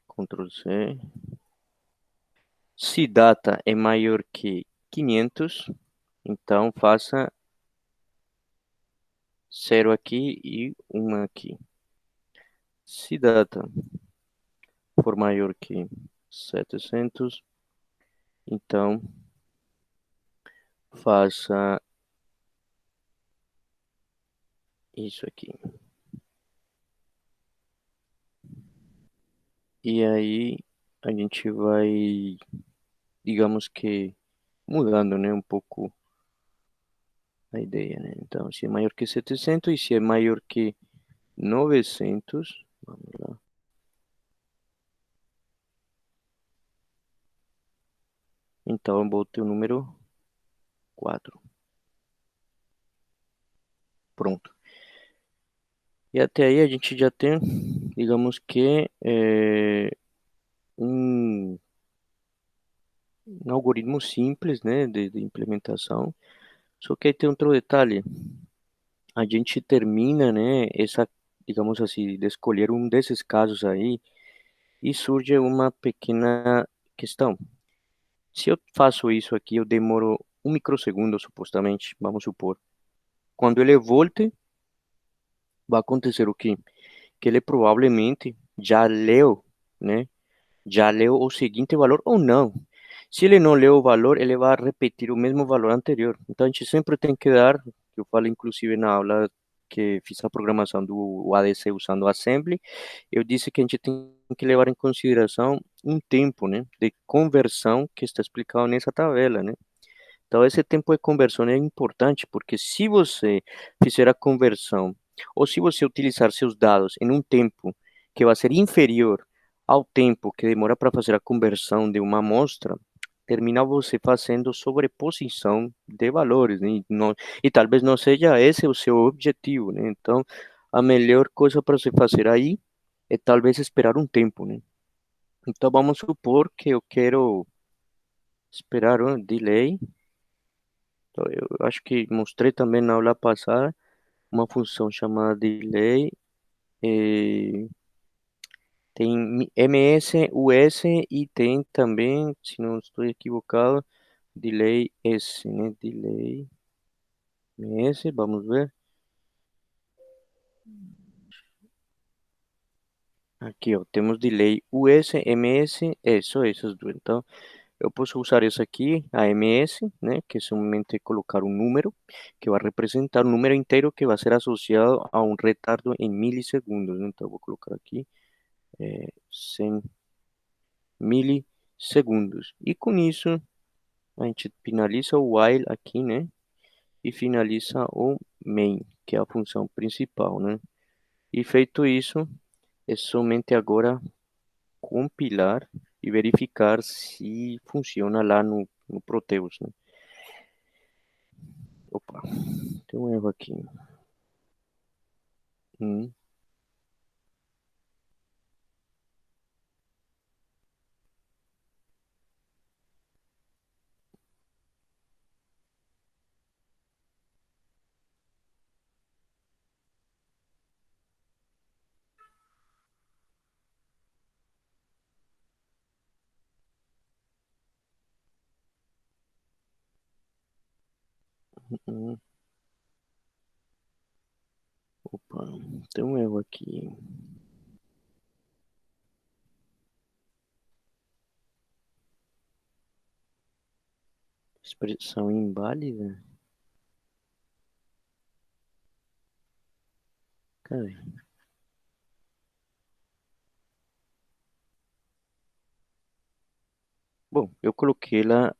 Ctrl C. Se data é maior que 500, então faça 0 aqui e 1 aqui. Se data for maior que 700, então faça isso aqui. E aí a gente vai, digamos que, mudando, né, um pouco a ideia, né? Então, se é maior que 700 e se é maior que 900, vamos lá. Então, eu botei o número 4. Pronto. E até aí a gente já tem, digamos que, um, um algoritmo simples, né, de implementação. Só que aí tem outro detalhe. A gente termina, né, essa, digamos assim, de escolher um desses casos aí e surge uma pequena questão. Se eu faço isso aqui, eu demoro um microsegundo, supostamente, vamos supor. Quando ele volte, vai acontecer o quê? Que ele provavelmente já leu, né? Já leu o seguinte valor ou não. Se ele não leu o valor, ele vai repetir o mesmo valor anterior. Então a gente sempre tem que dar, que eu falo inclusive na aula que fiz a programação do ADC usando Assembly, eu disse que a gente tem que levar em consideração um tempo, né, de conversão que está explicado nessa tabela, né? Então, esse tempo de conversão é importante porque se você fizer a conversão ou se você utilizar seus dados em um tempo que vai ser inferior ao tempo que demora para fazer a conversão de uma amostra, termina você fazendo sobreposição de valores, né? E talvez não seja esse o seu objetivo, né? Então, a melhor coisa para você fazer aí é talvez esperar um tempo, né? Então, vamos supor que eu quero esperar um delay. Então, eu acho que mostrei também na aula passada uma função chamada delay. eh, Tem ms, us e tem também, se não estou equivocado, delay s, né? Delay ms, vamos ver. Aqui, ó, temos delay us, ms, isso, essas duas. Então, eu posso usar isso aqui, a ms, né? Que é somente colocar um número que vai representar um número inteiro que vai ser associado a um retardo em milissegundos, né? Então, eu vou colocar aqui 100 milissegundos. E com isso, a gente finaliza o while aqui, né? E finaliza o main, que é a função principal, né? E feito isso, é somente agora compilar e verificar se funciona lá no Proteus, né? Opa, tem um erro aqui. Hum, hum, opa, tem um erro aqui. Expressão inválida? Cadê? Bom, eu coloquei lá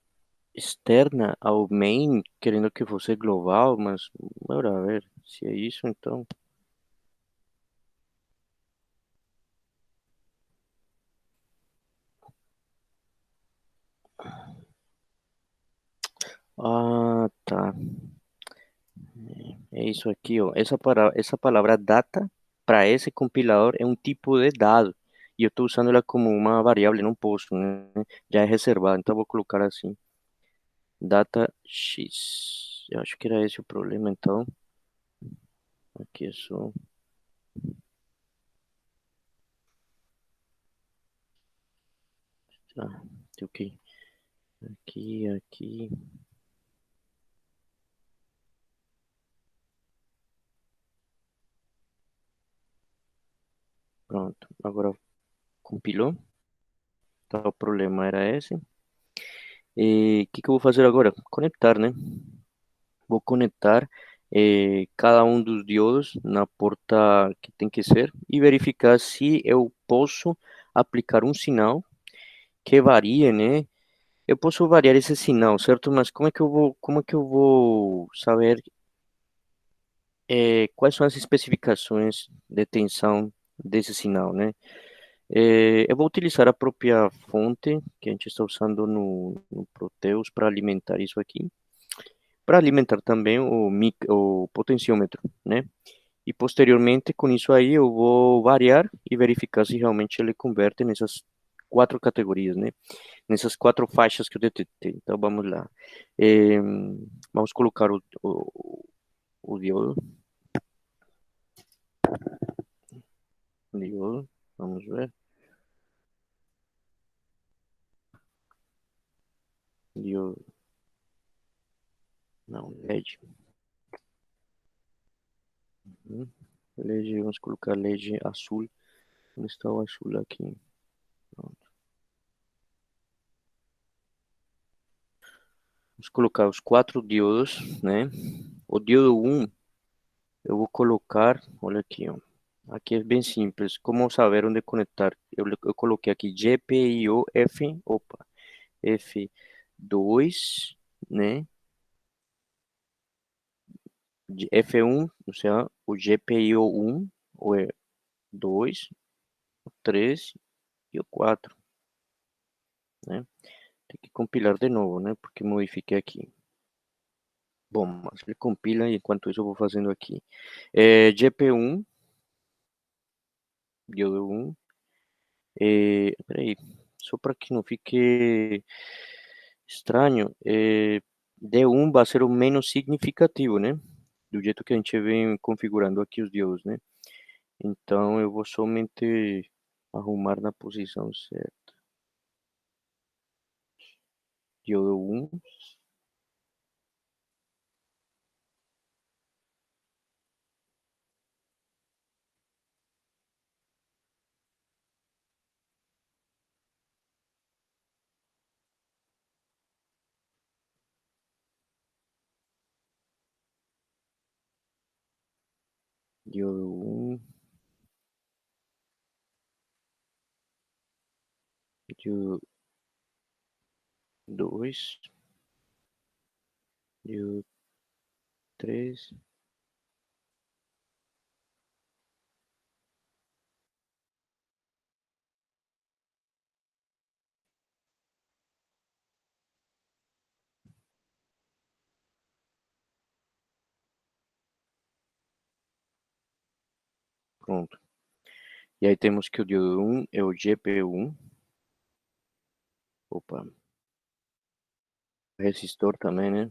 externa ao main, querendo que fosse global, mas bora ver se é isso, então. Ah, tá. É isso aqui, ó. Essa palavra data para esse compilador é um tipo de dado. E eu estou usando ela como uma variável, não posso, né? Já é reservado, então eu vou colocar assim, data x. Eu acho que era esse o problema, então. Aqui é só. Tá, ok. Aqui. Pronto. Agora compilou. Tá, o problema era esse. E o que que eu vou fazer agora? Conectar, né? Vou conectar cada um dos diodos na porta que tem que ser e verificar se eu posso aplicar um sinal que varia, né? Eu posso variar esse sinal, certo? Mas como é que eu vou saber quais são as especificações de tensão desse sinal, né? Eu vou utilizar a própria fonte que a gente está usando no Proteus para alimentar isso aqui, para alimentar também o potenciômetro, né? E posteriormente, com isso aí, eu vou variar e verificar se realmente ele converte nessas quatro categorias, né? Nessas quatro faixas que eu detetei. Então, vamos lá. Eh, Vamos colocar o diodo. Diodo. Vamos ver. Diodo. Não, LED. Uhum. LED, vamos colocar LED azul. Onde está o azul aqui? Pronto. Vamos colocar os quatro diodos, né? O diodo um eu vou colocar, olha aqui, ó. Aqui é bem simples. Como saber onde conectar? Eu coloquei aqui GPIO F, opa, F2, né? F1, ou seja, o GPIO 1, o E2, o 3 e o 4, né? Tem que compilar de novo, né? Porque modifiquei aqui. Bom, mas ele compila e enquanto isso eu vou fazendo aqui. GP1, diodo 1. Peraí, só para que não fique estranho, D1 vai ser o menos significativo, né? Do jeito que a gente vem configurando aqui os diodos, né? Então eu vou somente arrumar na posição certa. Diodo 1, diodo 1, diodo 2, diodo 3. Pronto. E aí temos que o diodo 1 é o GP1. Opa, resistor também, né?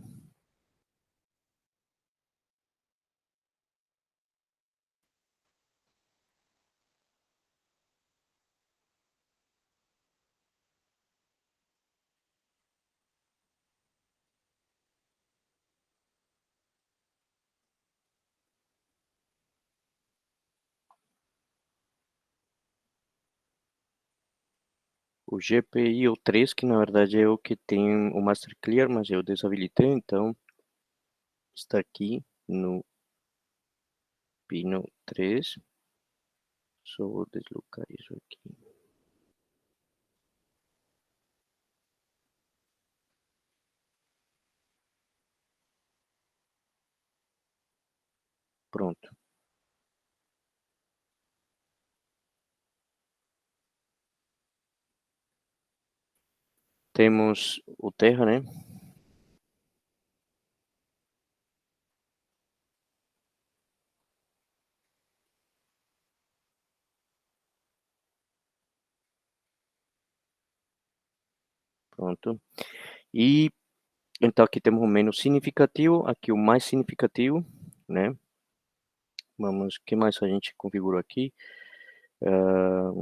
O GPI, o 3, que na verdade é o que tem o Master Clear, mas eu desabilitei, então está aqui no pino 3. Só vou deslocar isso aqui. Pronto. Temos o Terra, né? Pronto. E então aqui temos o menos significativo, aqui o mais significativo, né? Vamos, o que mais a gente configurou aqui? Ah,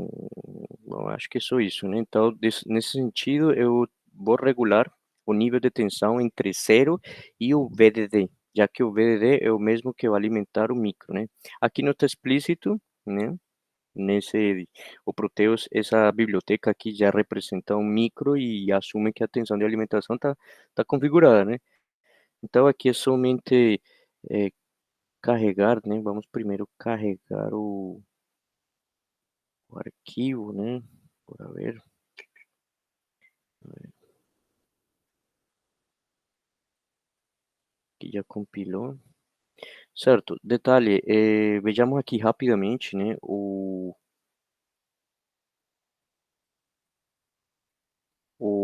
bom, acho que é só isso, né? Então, nesse sentido, eu vou regular o nível de tensão entre 0 e o VDD, já que o VDD é o mesmo que vai alimentar o micro, né? Aqui não está explícito, né? O Proteus, essa biblioteca aqui já representa um micro e assume que a tensão de alimentação tá configurada, né? Então, aqui é somente eh, carregar, né? Vamos primeiro carregar o arquivo, né? Por a ver. Aqui já compilou. Certo, detalhe, vejamos aqui rapidamente, né, o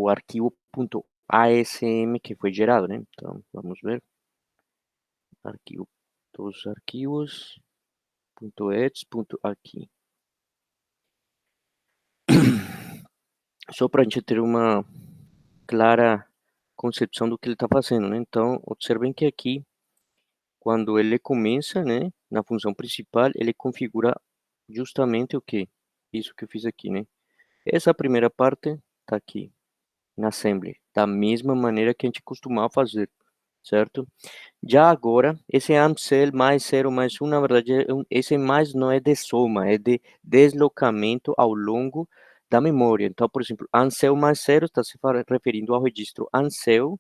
arquivo .asm que foi gerado, né? Então, vamos ver. Arquivo, todos os arquivos, .ets, .aqui. Só para a gente ter uma clara concepção do que ele está fazendo, né? Então, observem que aqui, quando ele começa, né, na função principal, ele configura justamente o que? Isso que eu fiz aqui, né? Essa primeira parte está aqui, na assembly, da mesma maneira que a gente costumava fazer, certo? Já agora, esse AMCL mais 0 mais 1, na verdade, esse mais não é de soma, é de deslocamento ao longo da memória. Então, por exemplo, ANSEL mais 0 está se referindo ao registro ANSEL,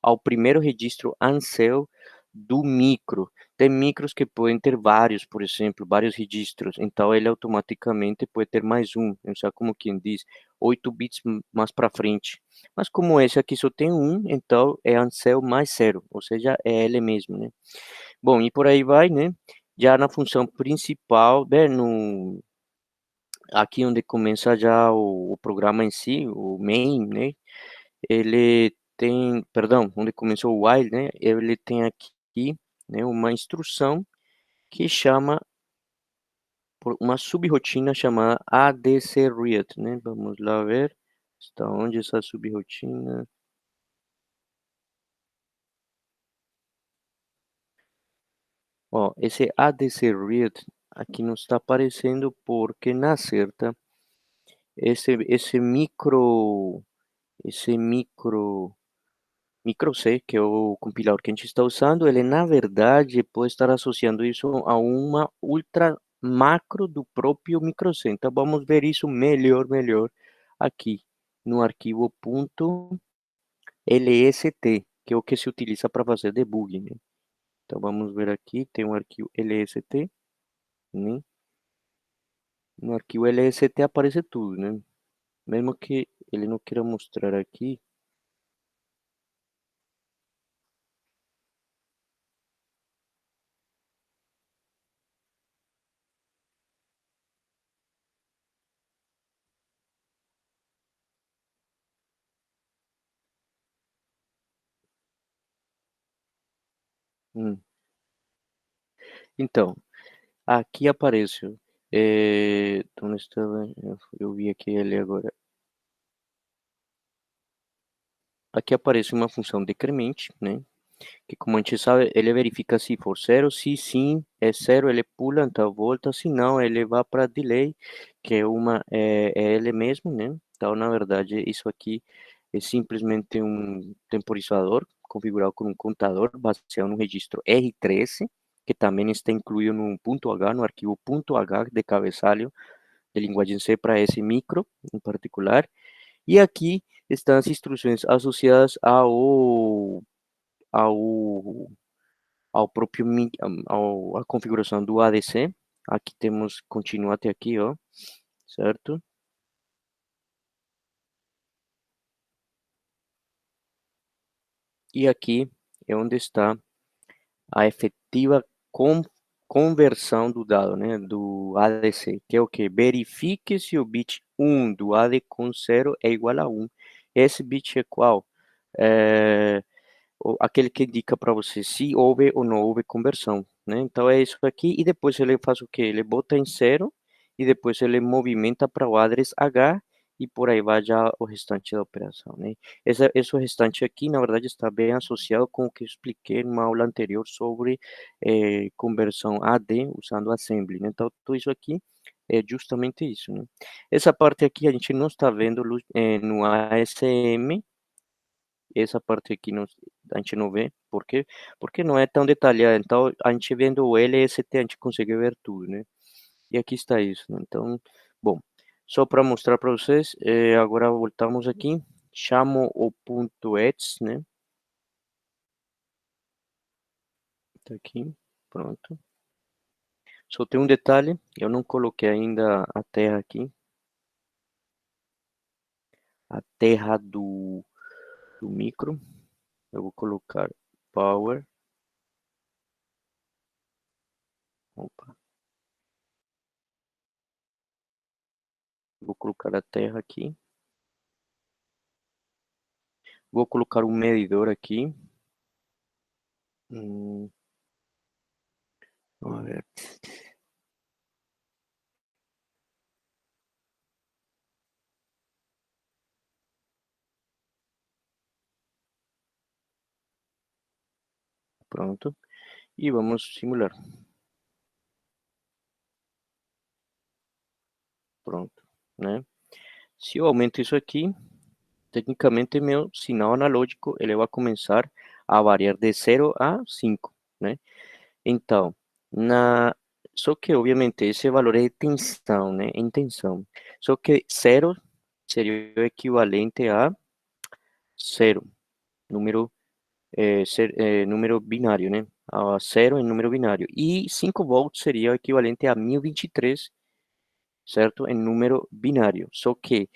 ao primeiro registro ANSEL do micro. Tem micros que podem ter vários, por exemplo, vários registros. Então, ele automaticamente pode ter mais um. Então, como quem diz, 8 bits mais para frente. Mas como esse aqui só tem um, então é ANSEL mais 0, ou seja, é ele mesmo, né? Bom, e por aí vai, né? Já na função principal, né, aqui onde começa já o programa em si, o main, né? Ele tem, perdão, onde começou o while, né? Ele tem aqui, né, uma instrução que chama por uma subrotina chamada adcread, né? Vamos lá ver, está onde essa subrotina? Ó, esse adcread aqui não está aparecendo porque na certa esse micro C, que é o compilador que a gente está usando, ele na verdade pode estar associando isso a uma ultra macro do próprio micro C. Então vamos ver isso melhor aqui no arquivo .lst, que é o que se utiliza para fazer debugging, né? Então vamos ver aqui, tem um arquivo lst, né? No arquivo lst aparece tudo, né? Mesmo que ele não queira mostrar aqui. hum, Então, aqui aparece. Onde estava? Eu vi aqui ele agora. Aqui aparece uma função decremente, né? Que como a gente sabe, ele verifica se for zero. Se sim é zero, ele pula, então volta. Se não, ele vai para delay, que é ele mesmo, né? Então, na verdade, isso aqui é simplesmente um temporizador configurado com um contador baseado no registro R13, que também está incluído no ponto .h, no arquivo .h de cabeçalho de linguagem C para esse micro em particular. E aqui estão as instruções associadas ao, ao próprio a configuração do ADC. Aqui temos, continua até aqui, ó, certo? E aqui é onde está a efetiva conversão do dado, né, do ADC, que é o que? Verifique se o bit 1 do AD com 0 é igual a 1. Esse bit é qual? É, aquele que indica para você se houve ou não houve conversão, né? Então é isso aqui e depois ele faz o quê? Ele bota em 0 e depois ele movimenta para o address H e por aí vai já o restante da operação, né? Esse restante aqui, na verdade, está bem associado com o que eu expliquei numa aula anterior sobre conversão AD usando assembly, né? Então tudo isso aqui é justamente isso, né? Essa parte aqui a gente não está vendo no ASM, essa parte aqui a gente não vê, por quê? Porque não é tão detalhada, então a gente vendo o LST a gente consegue ver tudo, né? E aqui está isso, né? Então, bom, só para mostrar para vocês, agora voltamos aqui, chamo o ponto .ets, né? Tá aqui, pronto. Só tem um detalhe, eu não coloquei ainda a terra aqui, a terra do micro. Eu vou colocar power. Opa, vou colocar a terra aqui. Vou colocar um medidor aqui. Hum, vamos ver. Pronto. E vamos simular. Pronto, né? Se eu aumento isso aqui, tecnicamente meu sinal analógico ele vai começar a variar de 0 a 5, né? Então, na só que obviamente esse valor é de tensão, né? Em tensão. Só que 0 seria o equivalente a 0, número número binário, né? A 0 em número binário. E 5 volts seria o equivalente a 1023, certo? Em número binário. Só que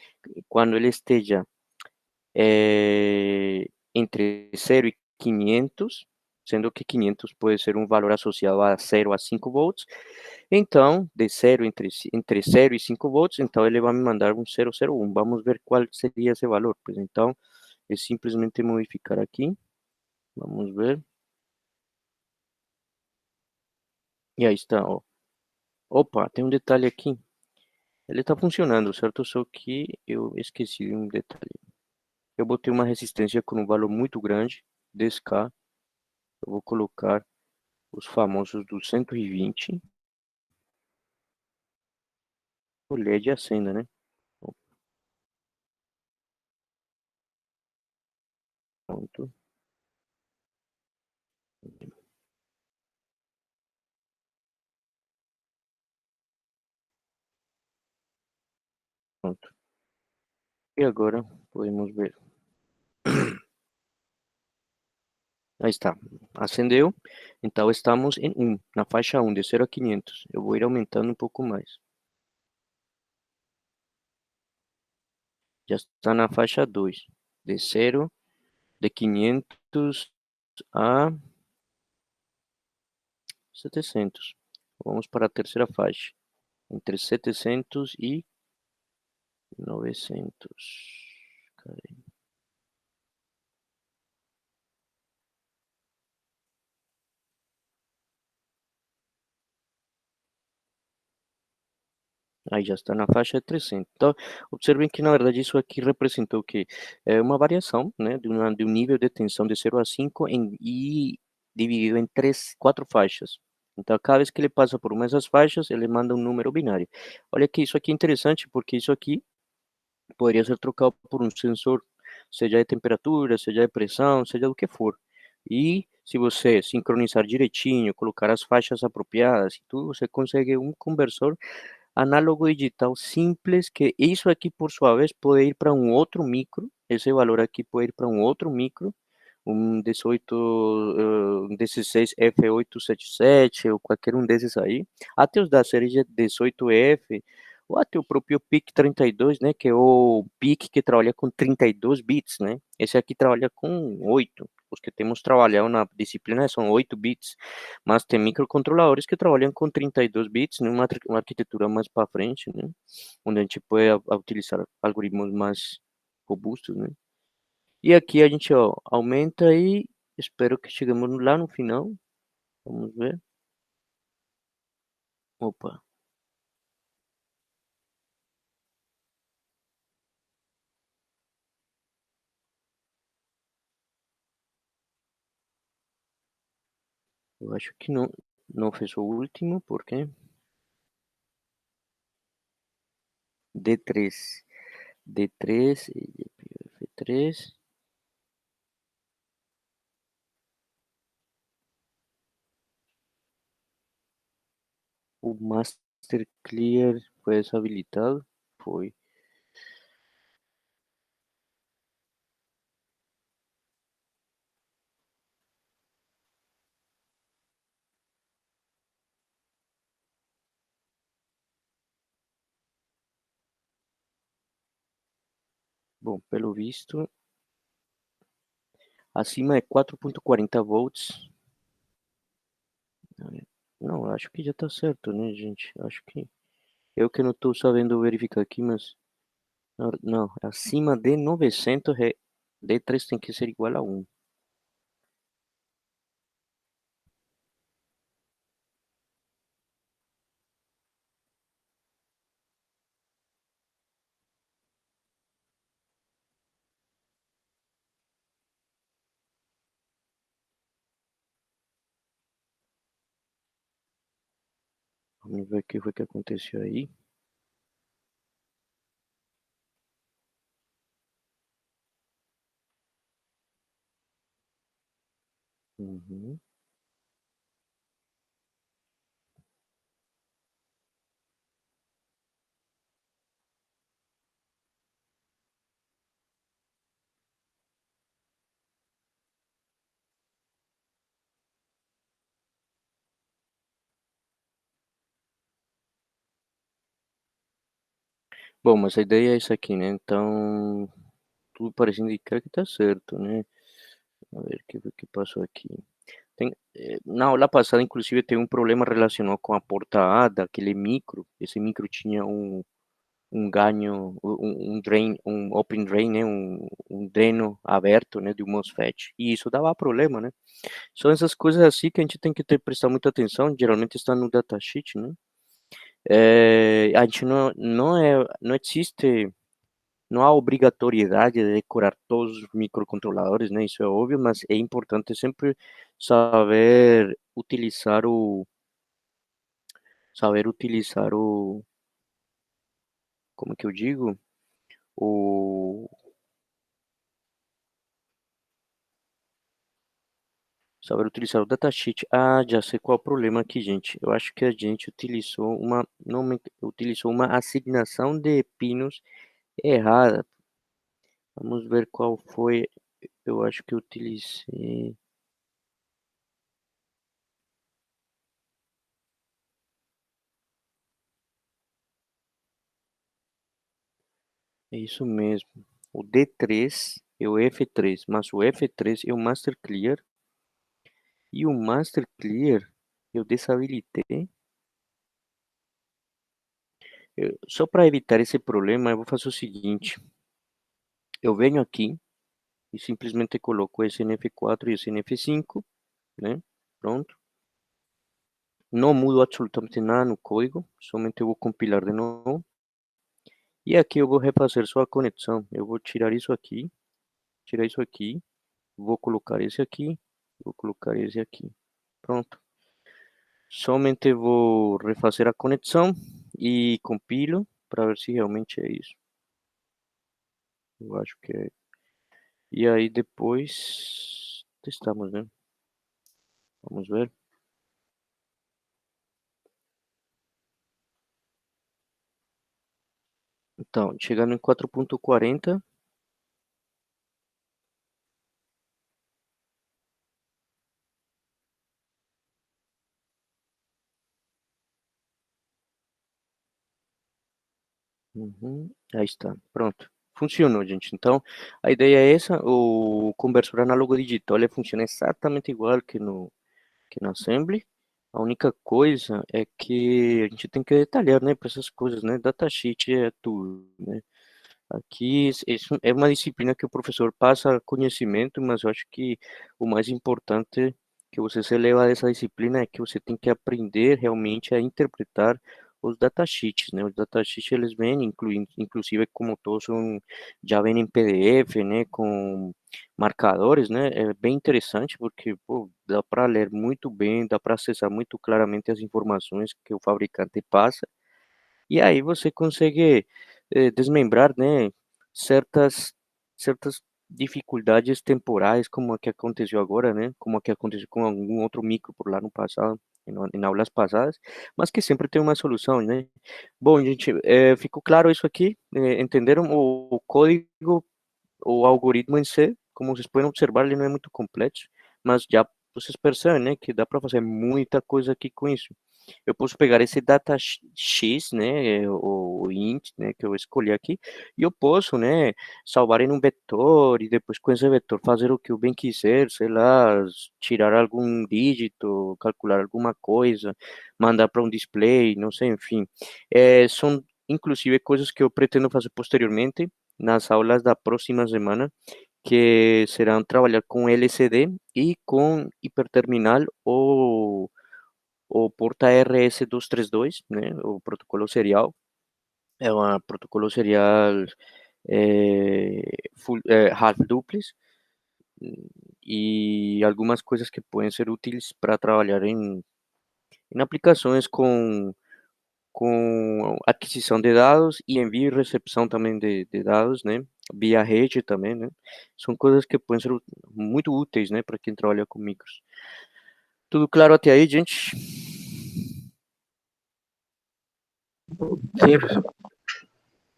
quando ele esteja entre 0 e 500, sendo que 500 pode ser um valor associado a 0 a 5 volts. Então, de 0 entre 0 e 5 volts, então ele vai me mandar um 001. Vamos ver qual seria esse valor. Pois então, é simplesmente modificar aqui. Vamos ver. E aí está, ó. Opa, tem um detalhe aqui. Ele está funcionando, certo? Só que eu esqueci de um detalhe. Eu botei uma resistência com um valor muito grande, 10K. Eu vou colocar os famosos 220. O LED acenda, né? Pronto, pronto. E agora podemos ver. Aí está, acendeu. Então estamos em 1, na faixa 1, de 0 a 500. Eu vou ir aumentando um pouco mais. Já está na faixa 2, de 0, de 500 a 700. Vamos para a terceira faixa, entre 700 e 900. Cadê? Aí já está na faixa de 300. Então, observem que, na verdade, isso aqui representou que é uma variação, né, de um nível de tensão de 0 a 5 e dividido em 4 faixas. Então, cada vez que ele passa por uma dessas faixas, ele manda um número binário. Olha que isso aqui é interessante, porque isso aqui poderia ser trocado por um sensor, seja de temperatura, seja de pressão, seja do que for. E se você sincronizar direitinho, colocar as faixas apropriadas e tudo, você consegue um conversor análogo digital simples, que isso aqui, por sua vez, pode ir para um outro micro, esse valor aqui pode ir para um outro micro, um 18, 16 F877 ou qualquer um desses aí, até os da série 18F, ou até o próprio PIC 32, né, que é o PIC que trabalha com 32 bits, né? Esse aqui trabalha com 8. Os que temos trabalhado na disciplina são 8 bits, mas tem microcontroladores que trabalham com 32 bits, né, uma arquitetura mais para frente, né, onde a gente pode utilizar algoritmos mais robustos, né? E aqui a gente, ó, aumenta e espero que chegamos lá no final. Vamos ver. Opa, eu acho que não fez o último, porque D3, D3, F3, o Master Clear foi desabilitado, foi. Bom, pelo visto, acima é 4,40 volts. Não, acho que já tá certo, né, gente? Acho que eu que não tô sabendo verificar aqui, mas não, não, acima de 900 D3 tem que ser igual a 1. Vamos ver o que foi que aconteceu aí. Uhum. Bom, mas a ideia é essa aqui, né? Então, tudo parece indicar que tá certo, né? A ver o que foi que passou aqui. Na aula passada, inclusive, teve um problema relacionado com a porta A daquele micro. Esse micro tinha um ganho, drain, um open drain, né? Um dreno aberto, né? De um MOSFET. E isso dava problema, né? São essas coisas assim que a gente tem que prestar muita atenção. Geralmente está no datasheet, né? A gente não existe, não há obrigatoriedade de decorar todos os microcontroladores, né? Isso é óbvio, mas é importante sempre saber utilizar o, como que eu digo? O, saber utilizar o datasheet. Ah, já sei qual é o problema aqui, gente. Eu acho que a gente utilizou uma assignação de pinos errada. Vamos ver qual foi. Eu acho que eu utilizei. É isso mesmo. O D3 é o F3, mas o F3 é o Master Clear. E o Master Clear eu desabilitei. Só para evitar esse problema, eu vou fazer o seguinte. Eu venho aqui e simplesmente coloco esse NF4 e esse NF5, né? Pronto. Não mudo absolutamente nada no código, somente eu vou compilar de novo. E aqui eu vou refazer só a conexão. Eu vou tirar isso aqui, vou colocar esse aqui, vou colocar esse aqui. Pronto. Somente vou refazer a conexão e compilo para ver se realmente é isso. Eu acho que é. E aí depois testamos, né? Vamos ver. Então, chegando em 4,40. Uhum, aí está, pronto. Funcionou, gente. Então, a ideia é essa. O conversor análogo digital ele funciona exatamente igual que no Assembly. A única coisa é que a gente tem que detalhar, né, para essas coisas, né? Datasheet é tudo, né? Aqui isso é uma disciplina que o professor passa conhecimento, mas eu acho que o mais importante que você se leva dessa disciplina é que você tem que aprender realmente a interpretar os datasheets, né? Os datasheets eles vêm, inclusive como todos são, já vêm em PDF, né? Com marcadores, né? É bem interessante porque, pô, dá para ler muito bem, dá para acessar muito claramente as informações que o fabricante passa e aí você consegue desmembrar, né, certas, certas dificuldades temporais, como a que aconteceu agora, né, como a que aconteceu com algum outro micro por lá no passado, em aulas passadas, mas que sempre tem uma solução, né. Bom, gente, ficou claro isso aqui? Entenderam o código, o algoritmo em si? Como vocês podem observar, ele não é muito complexo, mas já vocês percebem, né, que dá para fazer muita coisa aqui com isso. eu posso pegar esse data X, né, o int, né, que eu escolhi aqui, e eu posso, né, salvar em um vetor e depois com esse vetor fazer o que eu bem quiser, sei lá, tirar algum dígito, calcular alguma coisa, mandar para um display, não sei, enfim. São inclusive coisas que eu pretendo fazer posteriormente nas aulas da próxima semana, que serão trabalhar com LCD e com hiperterminal ou porta RS232, né, o protocolo serial, é um protocolo serial half duplex, e algumas coisas que podem ser úteis para trabalhar em aplicações com aquisição de dados e envio e recepção também de dados, né, via rede também, né, são coisas que podem ser muito úteis, né, para quem trabalha com micros. Tudo claro até aí, gente? Sim, professor.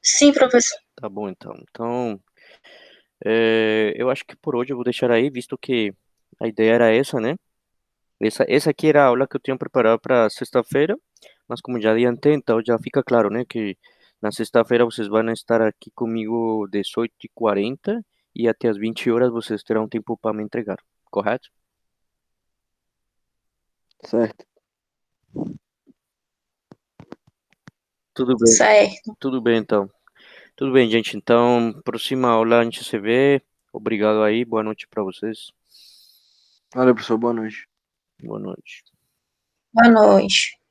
Sim, professor. Tá bom, então. Então, eu acho que por hoje eu vou deixar aí, visto que a ideia era essa, né? Essa aqui era a aula que eu tinha preparado para sexta-feira, mas como já adiantei, então já fica claro, né, que na sexta-feira vocês vão estar aqui comigo 18h40 e até as 20 horas vocês terão tempo para me entregar, correto? Certo. Tudo bem, Certo. tudo bem então. Tudo bem, gente. Então, próxima aula a gente se vê. Obrigado aí, boa noite para vocês. Valeu, professor. Boa noite. Boa noite. Boa noite.